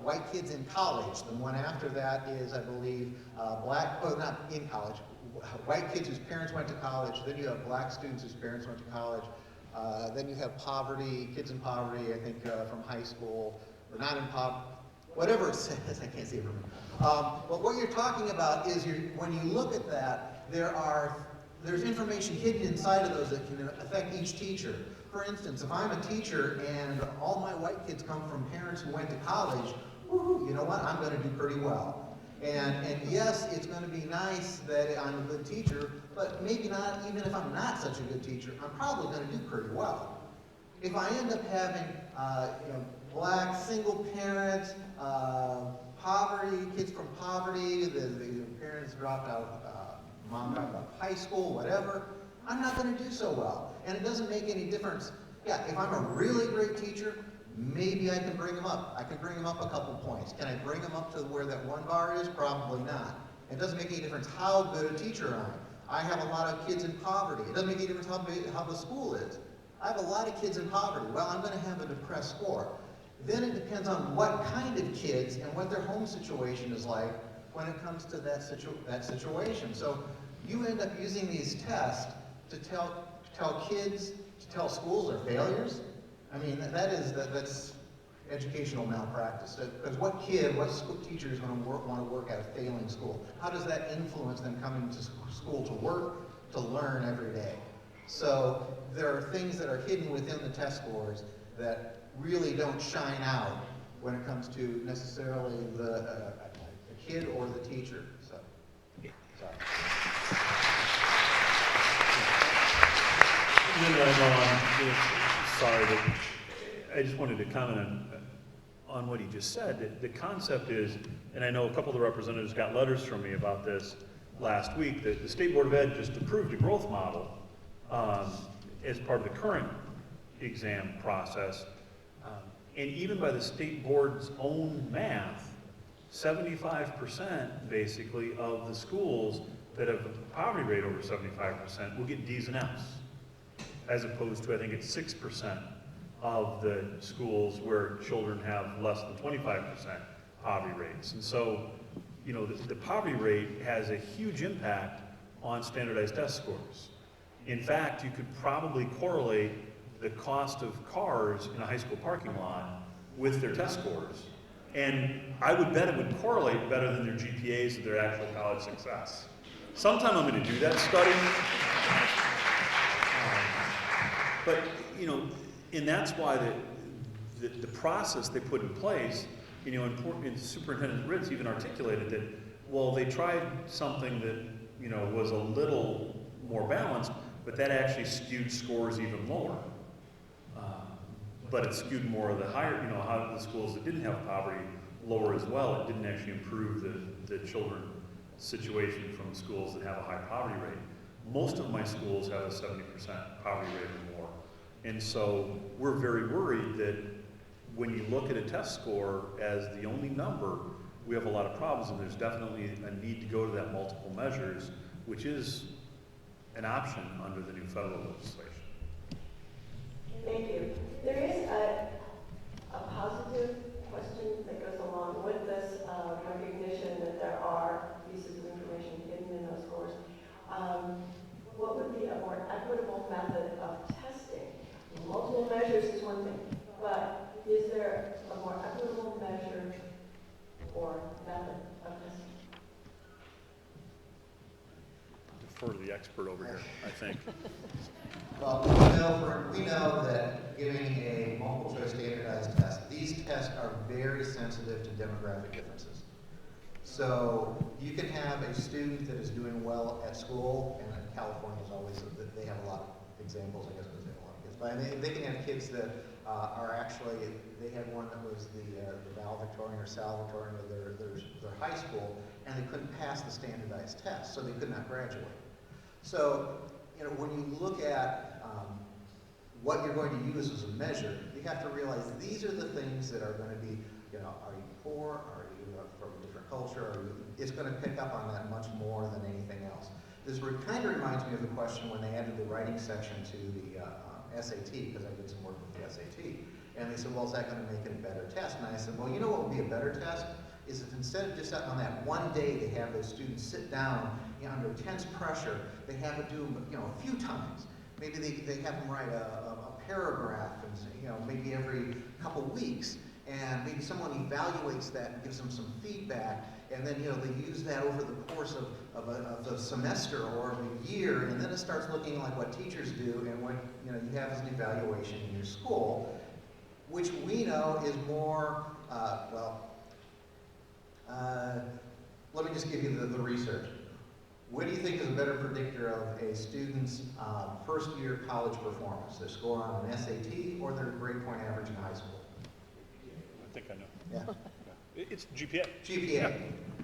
I: white kids in college. The one after that is, I believe, not in college, white kids whose parents went to college. Then you have black students whose parents went to college. Then you have poverty, kids in poverty, I think from high school, or not in poverty, whatever it says, I can't see it from here. But what you're talking about is, when you look at that, there's information hidden inside of those that can affect each teacher. For instance, if I'm a teacher and all my white kids come from parents who went to college, woo-hoo, you know what, I'm going to do pretty well. And yes, it's going to be nice that I'm a good teacher, but maybe not, even if I'm not such a good teacher, I'm probably going to do pretty well. If I end up having, black single parents, poverty, kids from poverty, the parents dropped out, mom dropped out of high school, whatever, I'm not going to do so well. And it doesn't make any difference. Yeah, if I'm a really great teacher, maybe I can bring them up. I can bring them up a couple points. Can I bring them up to where that one bar is? Probably not. It doesn't make any difference how good a teacher I am. I have a lot of kids in poverty. It doesn't make any difference how the school is. I have a lot of kids in poverty. Well, I'm going to have a depressed score. Then it depends on what kind of kids and what their home situation is like when it comes to that situation. So you end up using these tests to tell kids, to tell schools they're failures. I mean, that's educational malpractice. Because what school teacher is going to want to work at a failing school? How does that influence them coming to school to work, to learn every day? So there are things that are hidden within the test scores that really don't shine out when it comes to necessarily the kid or the teacher. So, sorry.
F: Sorry, but I just wanted to comment on what he just said. The concept is, and I know a couple of the representatives got letters from me about this last week, that the State Board of Ed just approved a growth model as part of the current exam process. And even by the state board's own math, 75% basically of the schools that have a poverty rate over 75% will get D's and F's, as opposed to, I think it's 6% of the schools where children have less than 25% poverty rates. And so, the poverty rate has a huge impact on standardized test scores. In fact, you could probably correlate the cost of cars in a high school parking lot with their test scores. And I would bet it would correlate better than their GPAs and their actual college success. Sometime I'm going to do that study. And that's why the process they put in place, and Superintendent Ritz even articulated that, well, they tried something that, was a little more balanced, but that actually skewed scores even lower. But it skewed more of the higher, how the schools that didn't have poverty lower as well. It didn't actually improve the children's situation from schools that have a high poverty rate. Most of my schools have a 70% poverty rate or more. And so we're very worried that when you look at a test score as the only number, we have a lot of problems, and there's definitely a need to go to that multiple measures, which is an option under the new federal legislation.
A: Thank you. There is a positive question that goes along with this recognition that there are pieces of information hidden in those scores. What would be a more equitable method of testing? Multiple measures is one thing, but is there a more equitable measure or method of testing?
F: Defer to the expert over here, I think.
I: Well, we know that giving a multiple choice standardized test, these tests are very sensitive to demographic differences. So you can have a student that is doing well at school, and California is always, they have a lot of examples, I guess, because they have a lot of kids. And they can have kids that are actually, they had one that was the valedictorian or salvatorian of their high school, and they couldn't pass the standardized test, so they could not graduate. So, you know, when you look at what you're going to use as a measure, you have to realize these are the things that are going to be, you know, are you poor? Are you from a different culture? It's going to pick up on that much more than anything else. This kind of reminds me of the question when they added the writing section to the SAT, because I did some work with the SAT. And they said, well, is that going to make it a better test? And I said, well, you know what would be a better test? Is if instead of just on that one day they have those students sit down, you know, under intense pressure, they have to do them, you know, a few times. Maybe they have them write a paragraph, and, you know, maybe every couple weeks, and maybe someone evaluates that and gives them some feedback, and then, you know, they use that over the course of the semester or of a year, and then it starts looking like what teachers do, and what, you know, you have as an evaluation in your school, which we know is more, let me just give you the research. What do you think is a better predictor of a student's first year college performance? Their score on an SAT or their grade point average in high school?
F: I think I know.
I: Yeah.
F: It's GPA.
I: GPA,
F: Yeah.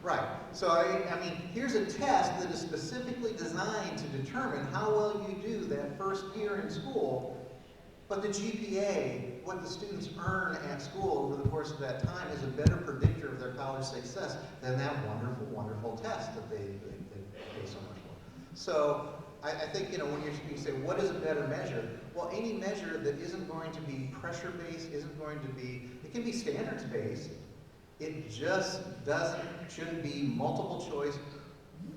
I: right. So, I mean, here's a test that is specifically designed to determine how well you do that first year in school, but the GPA, what the students earn at school over the course of that time, is a better predictor of their college success than that wonderful, wonderful test that they pay so much for. So, I think, you know, when you say, what is a better measure? Well, any measure that isn't going to be pressure-based, isn't going to be, it can be standards-based. It just shouldn't be multiple choice,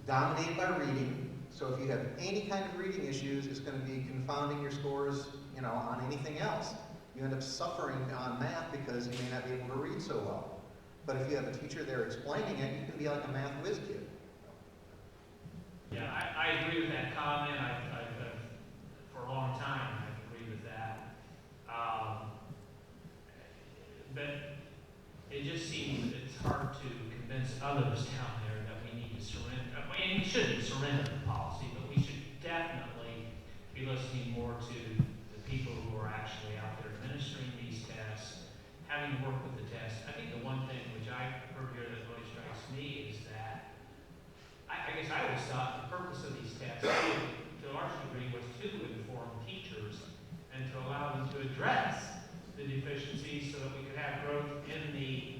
I: dominated by reading. So if you have any kind of reading issues, it's going to be confounding your scores, you know, on anything else. You end up suffering on math because you may not be able to read so well. But if you have a teacher there explaining it, you can be like a math whiz kid.
C: Yeah, I agree with that comment. I've for a long time, I've agreed with that. But it just seems it's hard to convince others down there that we need to surrender. I mean, we shouldn't surrender the policy, but we should definitely be listening more to the people who are actually out there administering these tests, having to work with the tests. I think the one thing which I heard here that really strikes me is that I guess I always thought the purpose of these tests, to a large degree, was to inform teachers and to allow them to address the deficiencies so that we could have growth in the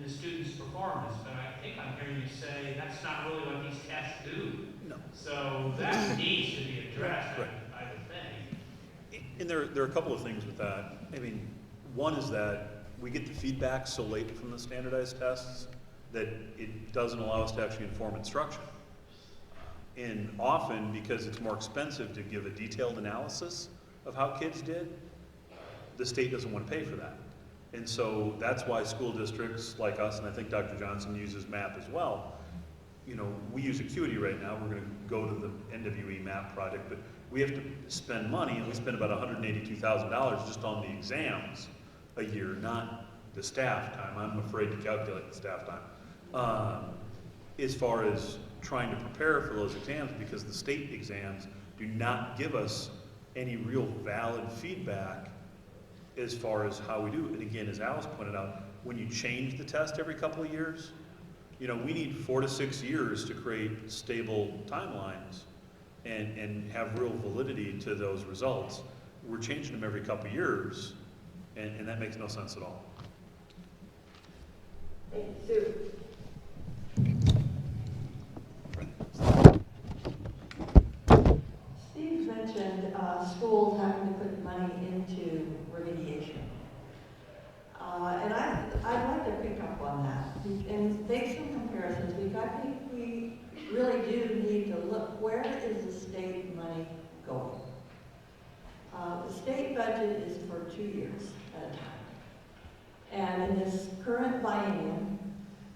C: students' performance. But I think I'm hearing you say that's not really what these tests do.
F: No.
C: So that needs to be addressed,
F: Right.
C: I would think.
F: And there are a couple of things with that. I mean, one is that we get the feedback so late from the standardized tests that it doesn't allow us to actually inform instruction. And often, because it's more expensive to give a detailed analysis of how kids did, the state doesn't want to pay for that. And so that's why school districts like us, and I think Dr. Johnson uses MAP as well. You know, we use Acuity right now. We're going to go to the NWE MAP project, but we have to spend money, and we spend about $182,000 just on the exams a year, not the staff time. I'm afraid to calculate the staff time. As far as trying to prepare for those exams, because the state exams do not give us any real valid feedback as far as how we do. And again, as Alice pointed out, when you change the test every couple of years, you know, we need 4 to 6 years to create stable timelines and have real validity to those results. We're changing them every couple of years, and that makes no sense at all.
A: Thank you, Sue. Steve mentioned schools having to put money into remediation. And I'd like to pick up on that and make some comparisons, because I think we really do need to look, where is the state money going? The state budget is for 2 years at a time. And in this current biennium,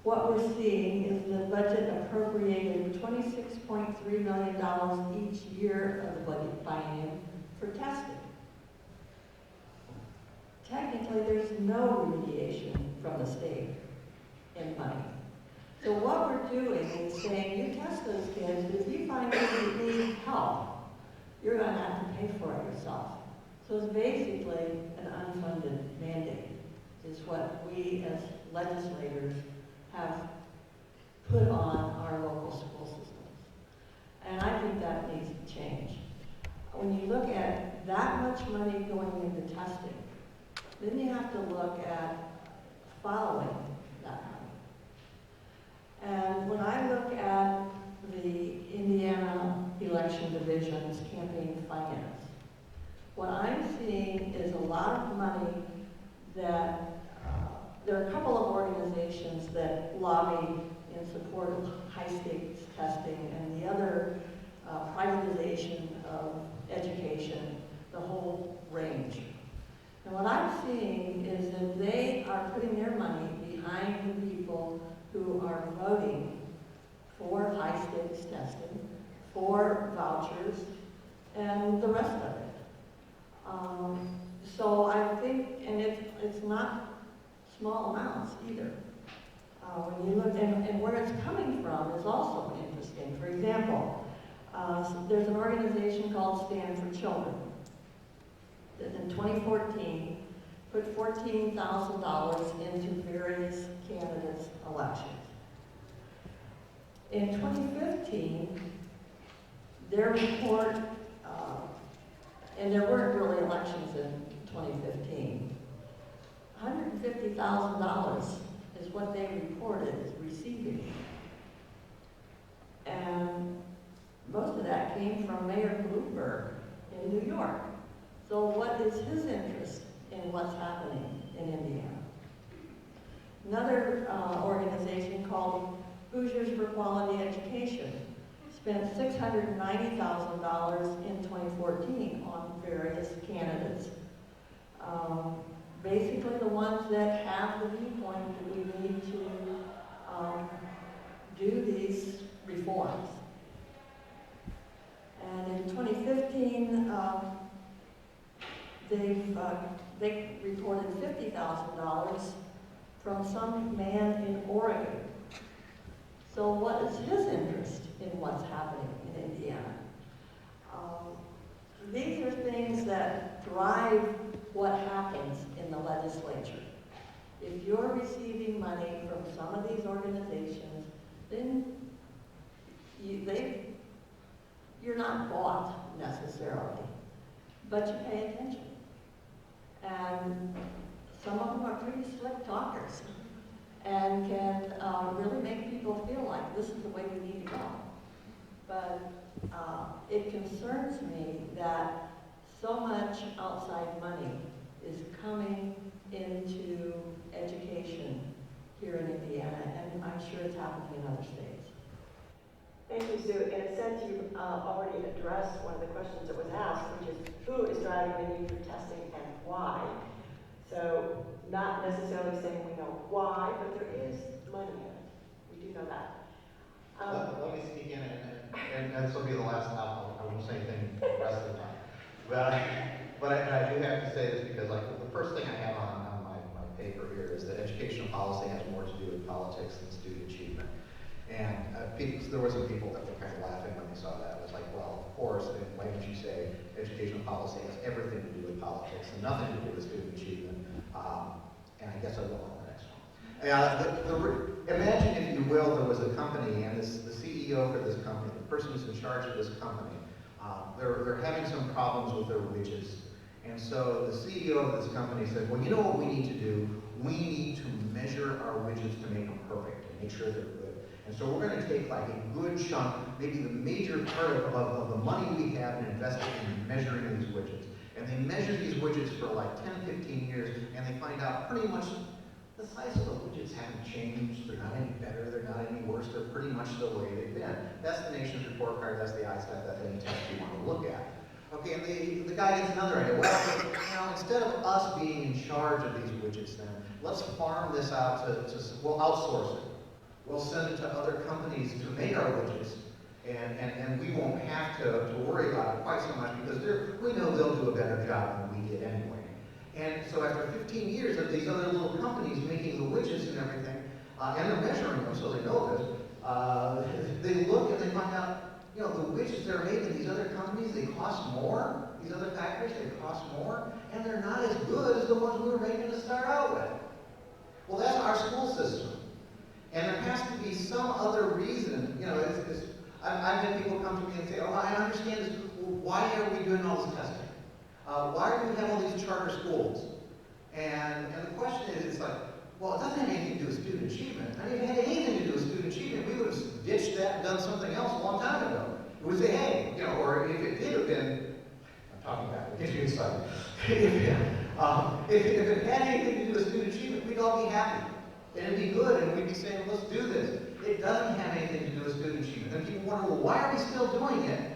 A: what we're seeing is the budget appropriated $26.3 million each year of the budget biennium for testing. Technically, there's no remediation from the state in money. So what we're doing is saying, you test those kids, but if you find that you need help, you're going to have to pay for it yourself.
E: So it's basically an unfunded mandate is what we as legislators have put on our local school systems. And I think that needs to change. When you look at that much money going into testing, then you have to look at following that money. And when I look at the Indiana Election Division's campaign finance, what I'm seeing is a lot of money that, there are a couple of organizations that lobby in support of high-stakes testing and the other privatization of education, the whole range. And what I'm seeing is that they are putting their money behind the people who are voting for high-stakes testing, for vouchers, and the rest of it. So I think, and it's not small amounts either. When you look, and where it's coming from is also interesting. For example, there's an organization called Stand for Children that in 2014 put $14,000 into various candidates' elections. In 2015, their report, and there weren't really elections in 2015, $150,000 is what they reported as receiving. And most of that came from Mayor Bloomberg in New York. So what is his interest in what's happening in Indiana? Another organization called Hoosiers for Quality Education spent $690,000 in 2014 on various candidates. Basically the ones that have the viewpoint that we need to do these reforms. And in 2015, they reported $50,000 from some man in Oregon. So what is his interest in what's happening in Indiana? These are things that drive what happens in the legislature. If you're receiving money from some of these organizations, then you're not bought necessarily, but you pay attention. And some of them are pretty slick talkers and can really make people feel like this is the way we need to go. But it concerns me that so much outside money is coming into education here in Indiana, and I'm sure it's happening in other states.
A: Thank you, Sue. In a sense, you've already addressed one of the questions that was asked, which is who is driving the need for testing and why? So not necessarily saying we know why, but there is money in it. We do know that.
I: Let me speak in, and this will be the last time. I won't say anything the rest of the time. But I do have to say this because, like, the first thing I have on my paper here is that educational policy has more to do with politics than student achievement. And there were some people that were kind of laughing when they saw that. It was like, well, of course, and why didn't you say educational policy has everything to do with politics and nothing to do with student achievement? And I guess I will on the next one. Imagine, if you will, there was a company, and the CEO for this company, the person who's in charge of this company, they're having some problems with their widgets. And so the CEO of this company said, well, you know what we need to do? We need to measure our widgets to make them perfect and make sure they're good. And so we're going to take like a good chunk, maybe the major part of the money we have, and invest it in measuring these widgets. And they measure these widgets for like 10, 15 years, and they find out pretty much the size of the widgets haven't changed. They're not any better. They're not any worse. They're pretty much the way they've been. That's the nation's report card. That's the ISTEP. That's any test you want to look at. Okay, and the guy gets another idea. Well, instead of us being in charge of these widgets, then let's farm this out we'll outsource it. We'll send it to other companies to make our widgets, and we won't have to worry about it quite so much because we know they'll do a better job than we did anyway. And so after 15 years of these other little companies making the widgets and everything, and they're measuring them so they know this, they look and they find out, you know, the widgets they're making, these other companies, they cost more These other factories, they cost more, and they're not as good as the ones we were making to start out with. Well, that's our school system. And there has to be some other reason, you know, I've had people come to me and say, oh, I understand this, well, why are we doing all this testing? Why do we have all these charter schools? And the question is, it's like, well, it doesn't have anything to do with student achievement. I mean, if it had anything to do with student achievement, we would have ditched that and done something else a long time ago. We would say, hey, you know, or if it did have been, I'm talking about it, get you excited. If it had anything to do with student achievement, we'd all be happy. And it'd be good, and we'd be saying, let's do this. It doesn't have anything to do with student achievement. And people wonder, well, why are we still doing it?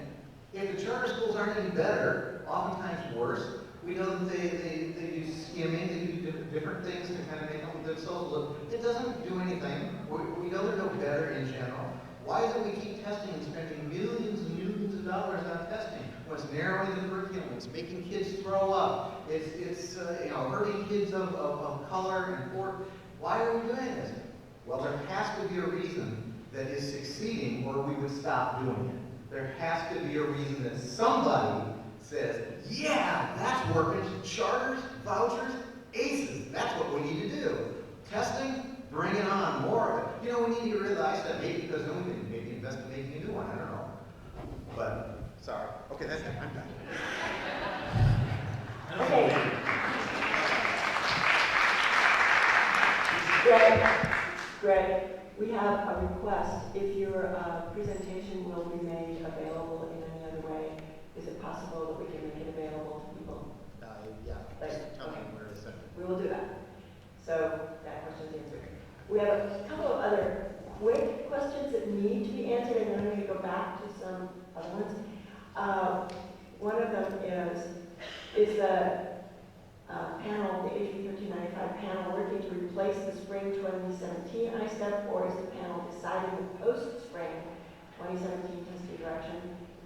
I: If the charter schools aren't any better, oftentimes worse, we know that they use skimming, they do different things to kind of make themselves look. It doesn't do anything. We know they're no better in general. Why is it we keep testing and spending millions and millions of dollars on testing? Well, it's narrowing the curriculum, it's making kids throw up, it's you know, hurting kids of color and poor. Why are we doing this? Well, there has to be a reason that is succeeding, or we would stop doing it. There has to be a reason that somebody says, yeah, that's working. Charters, vouchers, ACEs, that's what we need to do. Testing, bring it on, more of it. You know, we need to get rid of the ISTEP, maybe because then we can maybe invest in making a new one, I don't know. But, sorry. Okay, that's it, I'm done.
A: Okay. Greg, we have a request. If your presentation will be made available in any other way, is it possible that we can make it available to people?
I: Yeah,
A: Like,
I: tell me
A: okay.
I: where to send it.
A: We will do that. So that question's answered. We have a couple of other quick questions that need to be answered, and then I'm going to go back to some other ones. One of them is the panel, the AB 1395 panel, working to replace the spring 2017 ISTEP, or is the panel deciding the post-spring 2017 testing direction?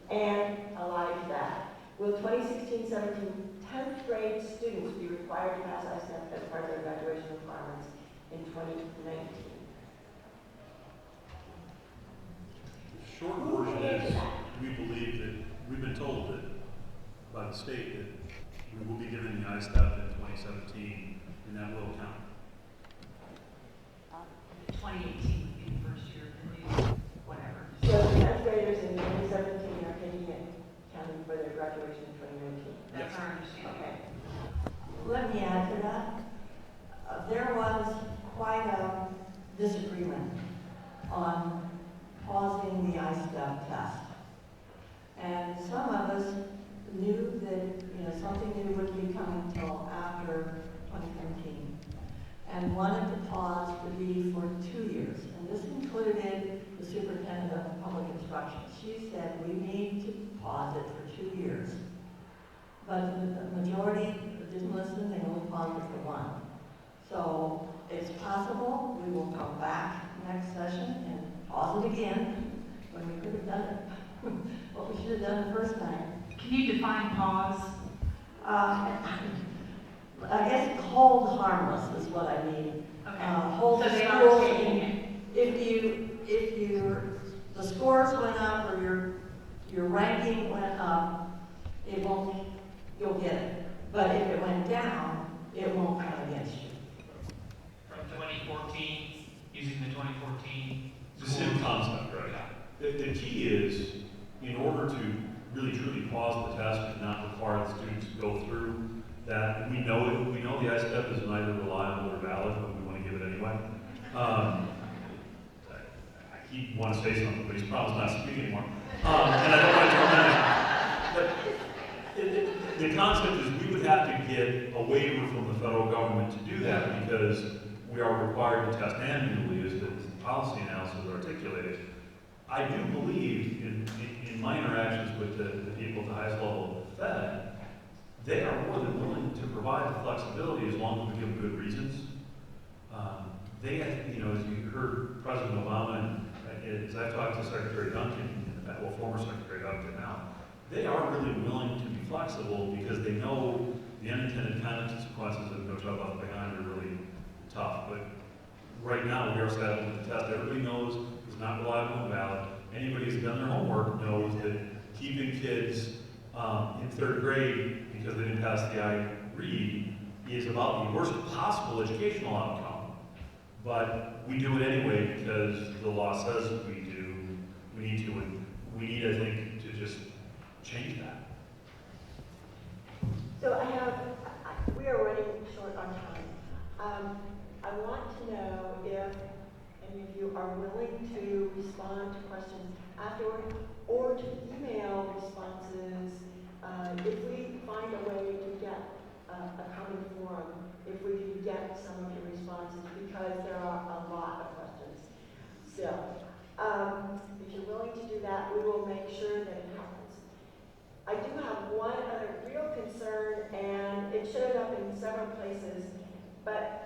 A: And allied to that, will 2016-17 10th grade students be required to pass ISTEP as part of their graduation requirements in 2019?
J: The short version is, we believe that, we've been told that by the state that we will be given the ISTEP in 2017, and that will count.
H: 2018 would be the first year of the new whatever.
A: So the 10th graders in 2017 are taking it, counting for their graduation in 2019?
H: That's our understanding.
A: Okay.
E: Let me add to that. There was quite a disagreement on pausing the ISTEP test. And some of us knew that, you know, something new wouldn't be coming until after 2017. And wanted the pause to be for 2 years. And this included the superintendent of public instruction. She said we need to pause it for 2 years. But the majority didn't listen, they only paused it for 1. So it's possible we will come back next session and pause it again when we could have done it. What we should have done the first time.
H: Can you define pause?
E: I guess hold harmless is what I mean.
H: Okay.
E: Hold
H: So
E: the
H: they are
E: schools
H: taking
E: in- if the scores went up or your ranking went up, it won't, you'll get it. But if it went down, it won't count against you.
C: From 2014, using the 2014.
J: It's the same concept, right? The key is, in order to really truly pause the test and not require the students to go through that, we know the ISTEP is neither reliable or valid, but we want to give it anyway. He want to say something, but he's probably not speaking anymore. And I don't want to turn that in. But the concept is we would have to get a waiver from the federal government to do that because we are required to test annually, as the policy analysis articulated. I do believe in my interactions with the people at the highest level of the Fed, they are more than willing to provide the flexibility as long as we give them good reasons. They have, you know, as you heard President Obama, and as I've talked to Secretary Duncan, well, former Secretary Duncan now, they are really willing to be flexible because they know the unintended consequences of No Child Left Behind are really tough. But right now, we are saddled with the test. Everybody knows it's not reliable and valid. Anybody who's done their homework knows that keeping kids in third grade, because they didn't pass the I-read, is about the worst possible educational outcome. But we do it anyway because the law says we do, we need to, and we need, I think, to just change that.
A: So we are running short on time. I want to know if any of you are willing to respond to questions afterward or to email responses if we find a way to get a common forum, if we can get some of your responses, because there are a lot of questions still. If you're willing to do that, we will make sure that it happens. I do have one other real concern, and it showed up in several places, but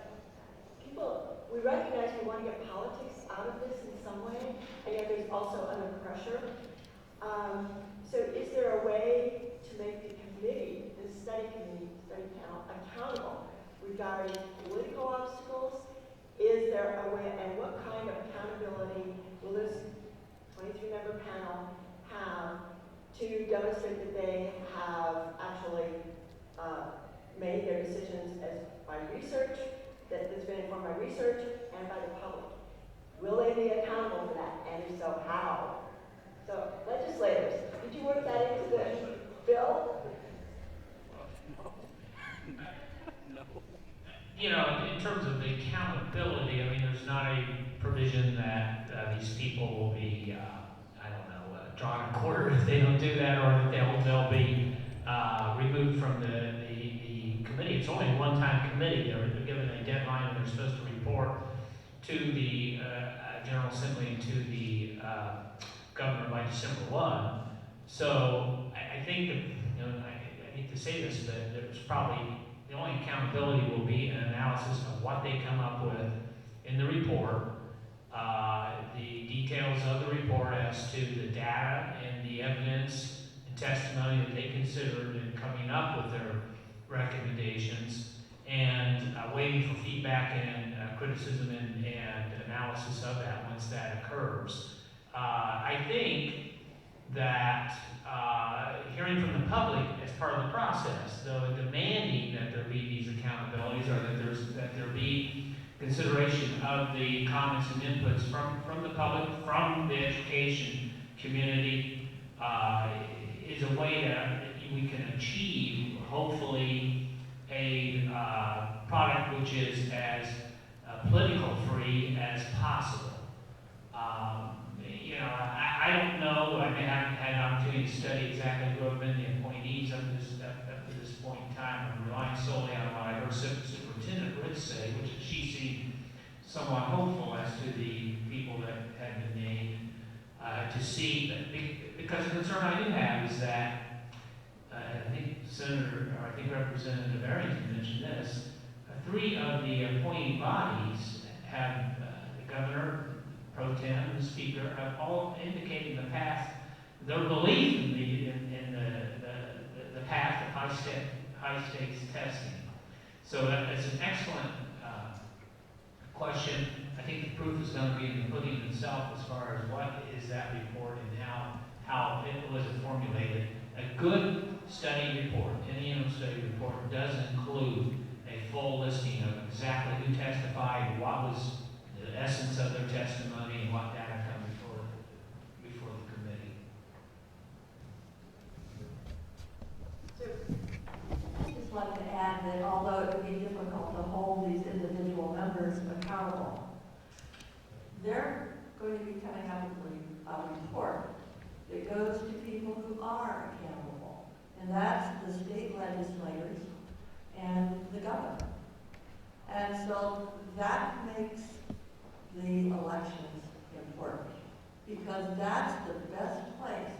A: we recognize we want to get politics out of this in some way, and yet there's also under pressure. So is there a way to make the committee, the study panel, accountable regarding political obstacles? Is there a way, and what kind of accountability will this 23-member panel have to demonstrate that they have actually made their decisions by research, that's been informed by research and by the public? Will they be accountable for that? And if so, how? So, legislators, did you work that into the bill?
C: You know, in terms of the accountability, I mean, there's not a provision that these people will be, I don't know, drawn and quartered if they don't do that, or that they'll be removed from the committee. It's only a one-time committee. They're given a deadline, and they're supposed to report to the General Assembly and to the governor by December 1. So I think that, you know, I hate to say this, but there's probably the only accountability will be an analysis of what they come up with in the report, the details of the report as to the data and the evidence and testimony that they considered in coming up with their recommendations, and waiting for feedback and criticism and analysis of that once that occurs. I think that hearing from the public as part of the process, though demanding that there be these accountabilities, or that there be consideration of the comments and inputs from the public, from the education community, is a way that we can achieve, hopefully, a product which is as political free as possible. You know, I don't know, I haven't had an opportunity to study exactly who have been the appointees up to this point in time. I'm relying solely on what I heard Superintendent Ritz say, which she seemed somewhat hopeful as to the people that had been named, to see, because the concern I do have is that, I think Representative Arrington mentioned this, 3 of the appointing bodies have the governor, pro tem, the speaker, have all indicated the path, their belief in the path of high stakes testing. So it's an excellent question. I think the proof is going to be in the pudding itself as far as what is that report and how it was formulated. A good study report, any study report, does include a full listing of exactly who testified, what was the essence of their testimony, and what data come before the committee.
E: I just wanted to add that although it would be difficult to hold these individual members accountable, they're going to be coming up with a report that goes to people who are accountable, and that's the state legislators and the governor. And so that makes the elections important, because that's the best place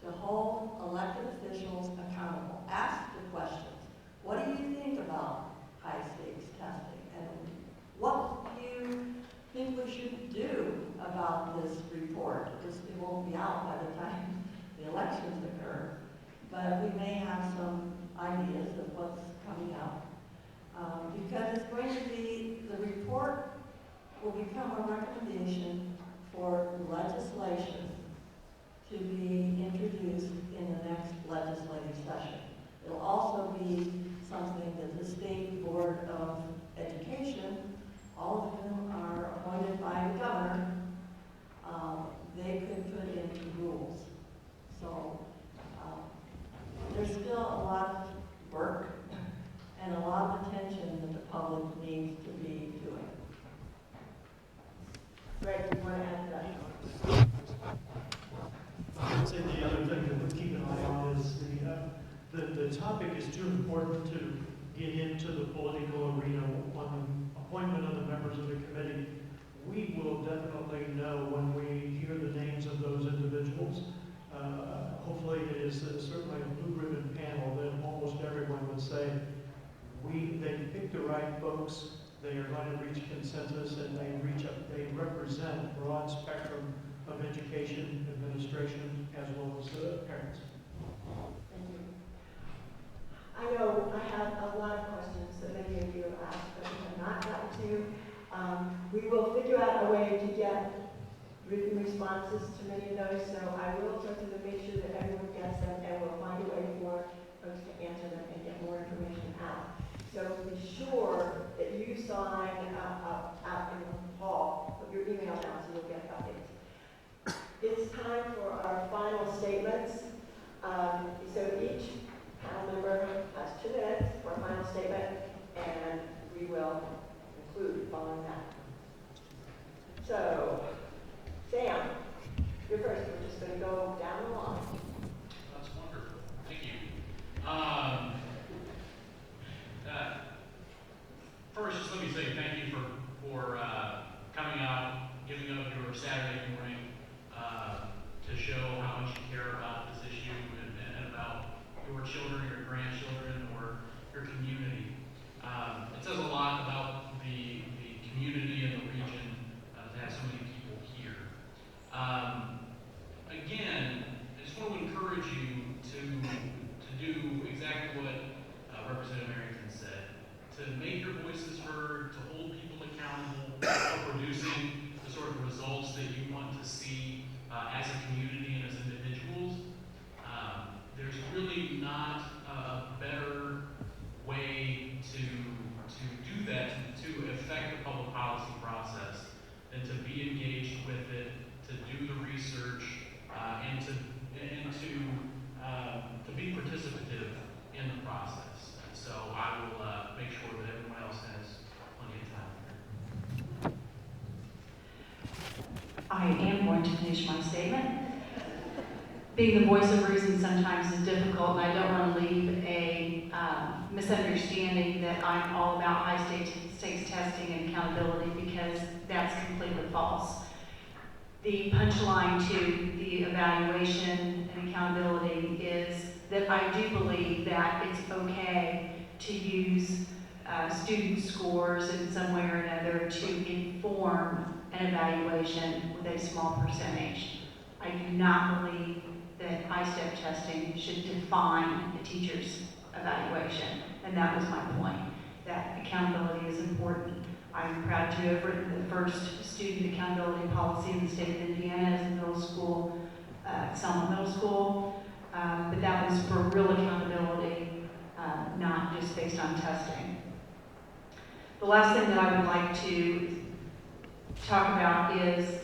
E: to hold elected officials accountable. Ask the questions. What do you think about high stakes testing? And what do you think we should do about this report? Because it won't be out by the time the elections occur, but we may have some ideas of what's coming up. Because it's going to be, the report will become a recommendation for legislation to be introduced in the next legislative session. It'll also be something that the State Board of Education, all of whom are appointed by the governor, they could put into rules. So there's still a lot of work and a lot of attention that the public needs to be doing.
A: Greg, you want to add to that?
D: I'd say the other thing that we keep an eye on is the topic is too important to get into the political arena on appointment of the members of the committee. We will definitely know when we hear the names of those individuals. Hopefully it is certainly a blue ribbon panel that almost everyone would say, they pick the right folks, they are going to reach consensus, and they represent a broad spectrum of education, administration, as well as parents.
A: Thank you. I know I have a lot of questions that many of you have asked, but we have not gotten to. We will figure out a way to get written responses to many of those, so I will go through them, make sure that everyone gets them, and we'll find a way for folks to answer them and get more information out. So be sure that you sign out in the hall, put your email down so you'll get updates. It's time for our final statements. So each panel member has 2 minutes for a final statement, and we will conclude following that. So, Sam, you're first. We're just going to go down the line.
C: That's wonderful. Thank you. First, just let me say thank you for coming out, giving up your Saturday morning to show how much you care about this issue and about your children, your grandchildren, or your community. It says a lot about the community and the region to have so many people here. Again, I just want to encourage you to do exactly what Representative Arrington said, to make your voices heard, to hold people accountable for producing the sort of results that you want to see as a community and as individuals. There's really not a better way to do that, to affect the public policy process, than to be engaged with it, to do the research, and to be participative in the process. And so I will make sure that everyone else has plenty of time.
H: I am going to finish my statement. Being the voice of reason sometimes is difficult, and I don't want to leave a misunderstanding that I'm all about high stakes testing and accountability, because that's completely false. The punchline to the evaluation and accountability is that I do believe that it's okay to use student scores in some way or another to inform an evaluation with a small percentage. I do not believe that ISTEP testing should define the teacher's evaluation, and that was my point, that accountability is important. I'm proud to have written the first student accountability policy in the state of Indiana as a middle school, Selma Middle School, but that was for real accountability, not just based on testing. The last thing that I would like to talk about is,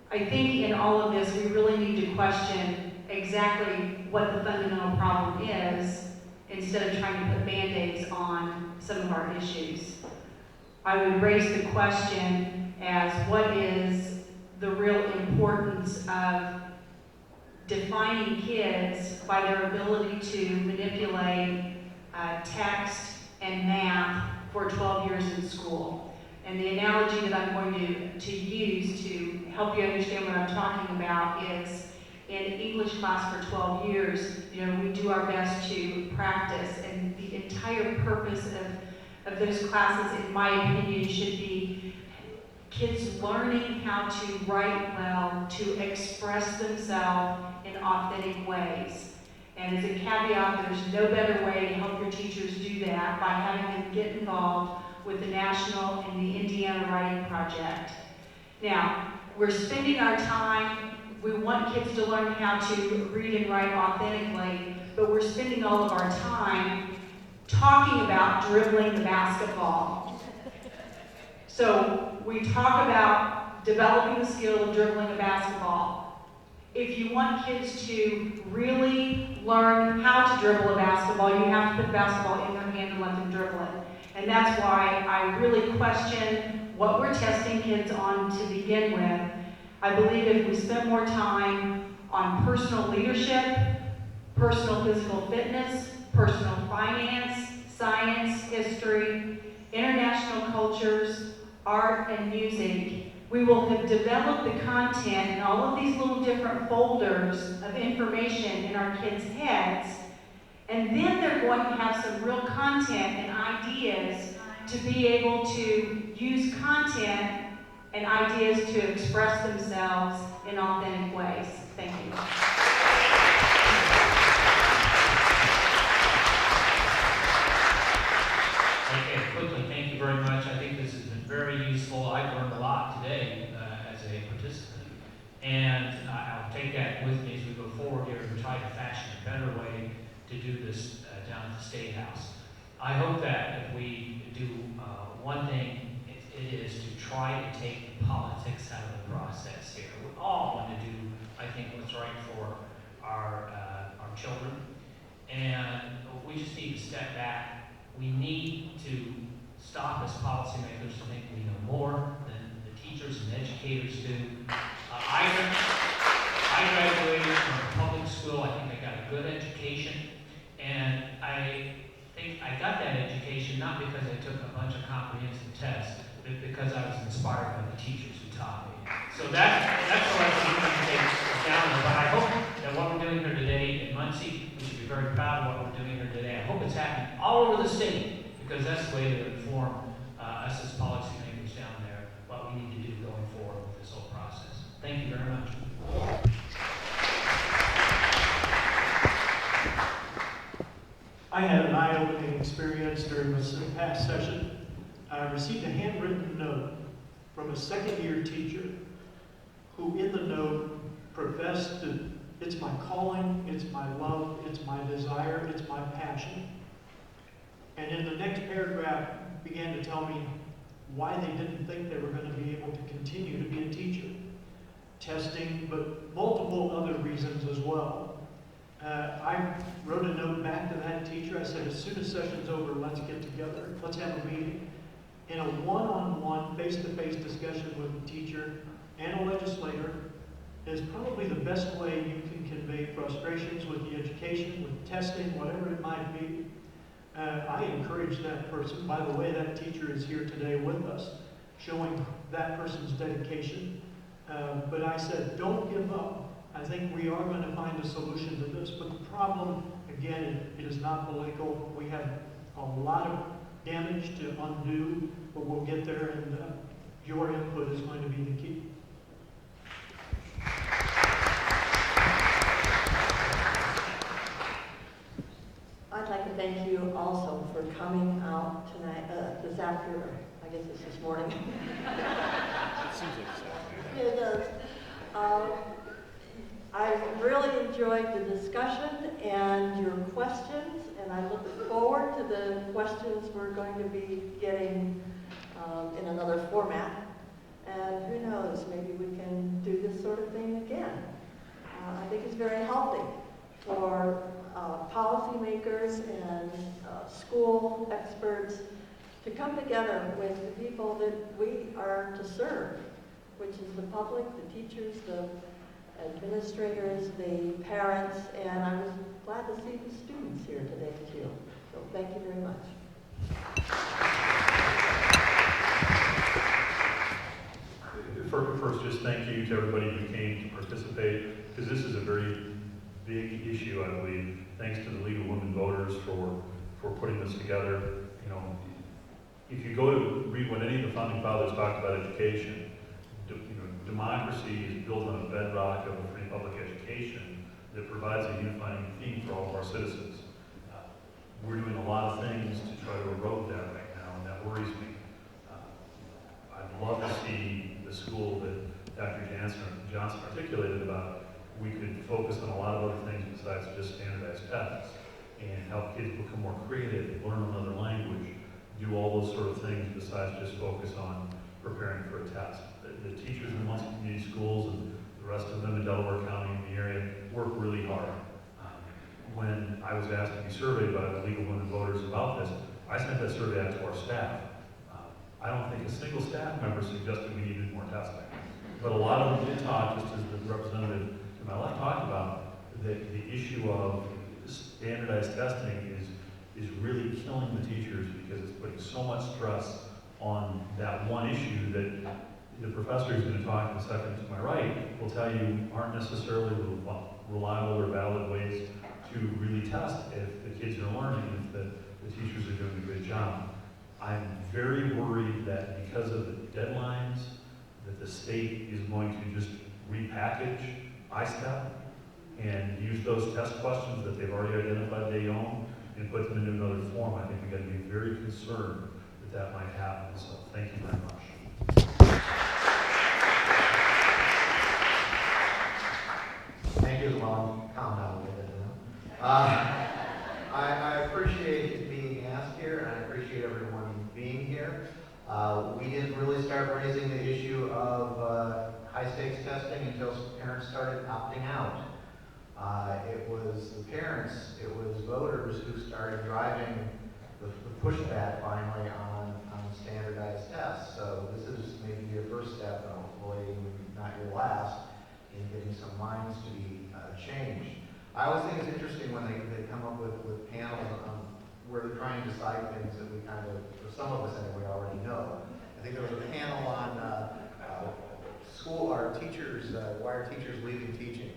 H: I think in all of this, we really need to question exactly what the fundamental problem is, instead of trying to put Band-Aids on some of our issues. I would raise the question as, what is the real importance of defining kids by their ability to manipulate text and math for 12 years in school? And the analogy that I'm going to use to help you understand what I'm talking about is, in English class for 12 years, we do our best to practice, and the entire purpose of those classes, in my opinion, should be kids learning how to write well, to express themselves in authentic ways. And as a caveat, there's no better way to help your teachers do that by having them get involved with the National and the Indiana Writing Project. Now, we're spending our time we want kids to learn how to read and write authentically, but we're spending all of our time talking about dribbling the basketball. So we talk about developing the skill of dribbling a basketball. If you want kids to really learn how to dribble a basketball, you have to put the basketball in their hand and let them dribble it. And that's why I really question what we're testing kids on to begin with. I believe if we spend more time on personal leadership, personal physical fitness, personal finance, science, history, international cultures, art, and music, we will have developed the content in all of these little different folders of information in our kids' heads, and then they're going to have some real content and ideas to be able to use content and ideas to express themselves in authentic ways. Thank you.
C: Okay, quickly, thank you very much. I think this has been very useful. I've learned a lot today as a participant. And I'll take that with me as we go forward here and try to fashion a better way to do this down at the State House. I hope that if we do one thing, it is to try to take the politics out of the process here. We all want to do, I think, what's right for our children. And we just need to step back. We need to stop as policymakers to think we know more than the teachers and educators do. I graduated from a public school. I think I got a good education. And I think I got that education not because I took a bunch of comprehensive tests, but because I was inspired by the teachers who taught me. So that's what I think we can take down. But I hope that what we're doing here today in Muncie, we should be very proud of what we're doing here today. I hope it's happening all over the state, because that's the way to inform us as policymakers down there what we need to do going forward with this whole process. Thank you very much.
D: I had an eye-opening experience during this past session. I received a handwritten note from a second-year teacher who in the note professed that it's my calling, it's my love, it's my desire, it's my passion. And in the next paragraph began to tell me why they didn't think they were going to be able to continue to be a teacher. Testing, but multiple other reasons as well. I wrote a note back to that teacher. I said, as soon as session's over, let's get together. Let's have a meeting. In a one-on-one, face-to-face discussion with the teacher and a legislator is probably the best way you can convey frustrations with the education, with testing, whatever it might be. I encourage that person. By the way, that teacher is here today with us, showing that person's dedication. But I said, don't give up. I think we are going to find a solution to this, but the problem, again, it is not political. We have a lot of damage to undo, but we'll get there, and your input is going to be the key.
E: I'd like to thank you also for coming out tonight, this afternoon. I guess it's this morning.
F: It seems like it's
E: It does. I really enjoyed the discussion and your questions, and I look forward to the questions we're going to be getting in another format. And who knows, maybe we can do this sort of thing again. I think it's very healthy for policymakers and school experts to come together with the people that we are to serve, which is the public, the teachers, the administrators, the parents, and I was glad to see the students here today too. So thank you very much.
J: First, just thank you to everybody who came to participate, because this is a very big issue, I believe. Thanks to the League of Women Voters for putting this together. You know, if you go to read what any of the founding fathers talked about education, democracy is built on a bedrock of a free public education that provides a unifying theme for all of our citizens. We're doing a lot of things to try to erode that right now, and that worries me. I'd love to see the school that Dr. Johnson articulated about and help kids become more creative, learn another language, do all those sort of things besides just focus on preparing for a test. The teachers in Muncie Community Schools and the rest of them in Delaware County and the area work really hard. When I was asked to be surveyed by the League of Women Voters about this, I sent that survey out to our staff. I don't think a single staff member suggested we needed more testing. But a lot of them did talk, just as the representative to my left talked about, that the issue of standardized testing is really killing the teachers because it's putting so much stress on that one issue that the professor who's going to talk in a second to my right will tell you aren't necessarily reliable or valid ways to really test if the kids are learning, if the teachers are doing a good job. I'm very worried that because of the deadlines, that the state is going to just repackage ISTEP and use those test questions that they've already identified they own and put them into another form. I think we've got to be very concerned that that might happen. So thank you very much.
I: Thank you as well. Calm down a little bit now. I appreciate being asked here, and I appreciate everyone being here. We didn't really start raising the issue of high-stakes testing until parents started opting out. It was the parents, it was voters who started driving the pushback finally on standardized tests. So this is maybe your first step, and hopefully not your last, in getting some minds to be changed. I always think it's interesting when they come up with panels where they're trying to decide things that we kind of, or some of us anyway, already know. I think there was a panel on our teachers, why are teachers leaving teaching?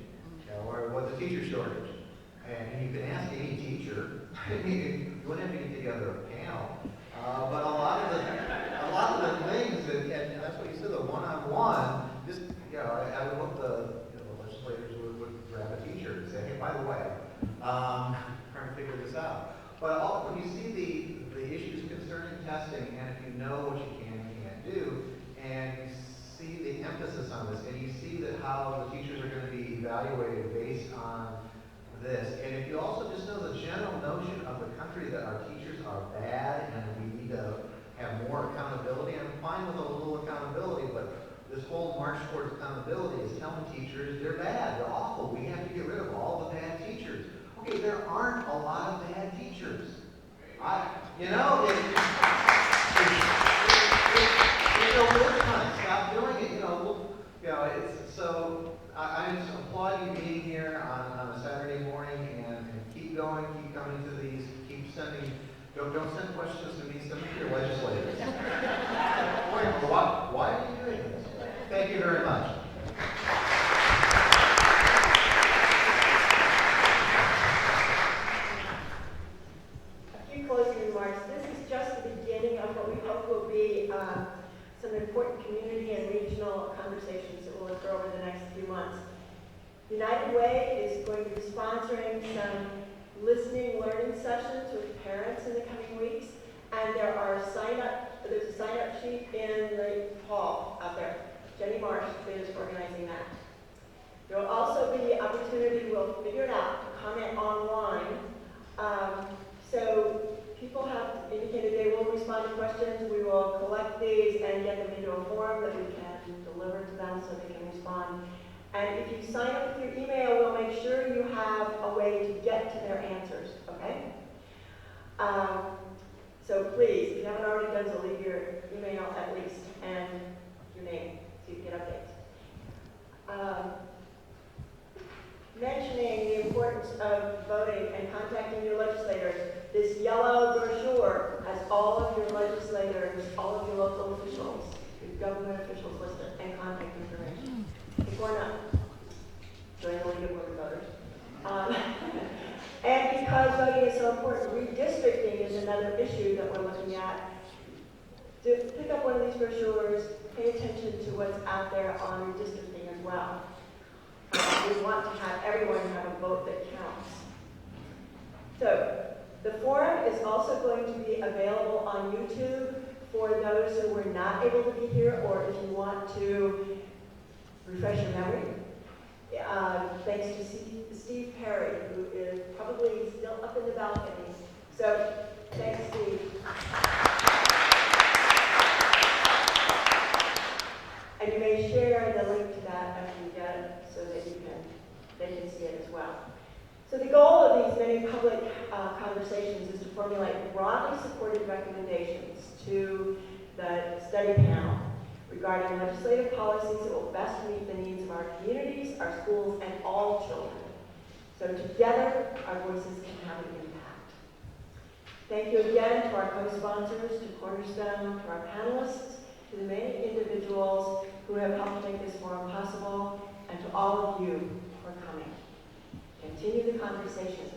I: Or what's the teacher shortage? And you can ask any teacher. You wouldn't have to get together a panel. But a lot of the things, and that's what you said, the one-on-one, just, I would hope the legislators would grab a teacher and say, hey, by the way, trying to figure this out. But when you see the issues concerning testing, and if you know what you can and can't do, and you see the emphasis on this, and you see that how the teachers are going to be evaluated based on this, and if you also just know the general notion of the country that our teachers are bad and we need to have more accountability, I'm fine with a little accountability, but this whole march towards accountability is telling teachers they're bad, they're awful, we have to get rid of all the bad teachers. Okay, there aren't a lot of bad teachers. It's a work time. Stop doing it. So I just applaud you being here on a Saturday morning and keep going, keep coming to these, keep sending. Don't send questions to me. Send them to your legislators. Why are you doing this? Thank you very much.
A: Closing remarks. This is just the beginning of what we hope will be some important community and regional conversations that will occur over the next few months. United Way is going to be sponsoring some listening learning sessions with parents in the coming weeks, and there's a sign-up sheet in the hall out there. Jenny Marsh is organizing that. There will also be opportunity, we'll figure it out, to comment online. So people have indicated they will respond to questions. We will collect these and get them into a form that we can deliver to them so they can respond. And if you sign up with your email, we'll make sure you have a way to get to their answers, okay? So please, if you haven't already done so, leave your email at least and your name so you can get updates. Mentioning the importance of voting and contacting your legislators, this yellow brochure has all of your legislators, all of your local officials, your government officials listed, and contact information. If we're not, join the League of Women Voters. And because voting is so important, redistricting is another issue that we're looking at. To pick up one of these brochures, pay attention to what's out there on redistricting as well. We want to have everyone have a vote that counts. So, the forum is also going to be available on YouTube for those who were not able to be here, or if you want to refresh your memory. thanks to Steve Perry, who is probably still up in the balcony. So, thanks, Steve. And you may share the link to that after you get it so that they can see it as well. So the goal of these many public conversations is to formulate broadly supported recommendations to the study panel regarding legislative policies that will best meet the needs of our communities, our schools, and all children. So together, our voices can have an impact. Thank you again to our co-sponsors, to Cornerstone, to our panelists, to the many individuals who have helped make this forum possible, and to all of you for coming. Continue the conversation.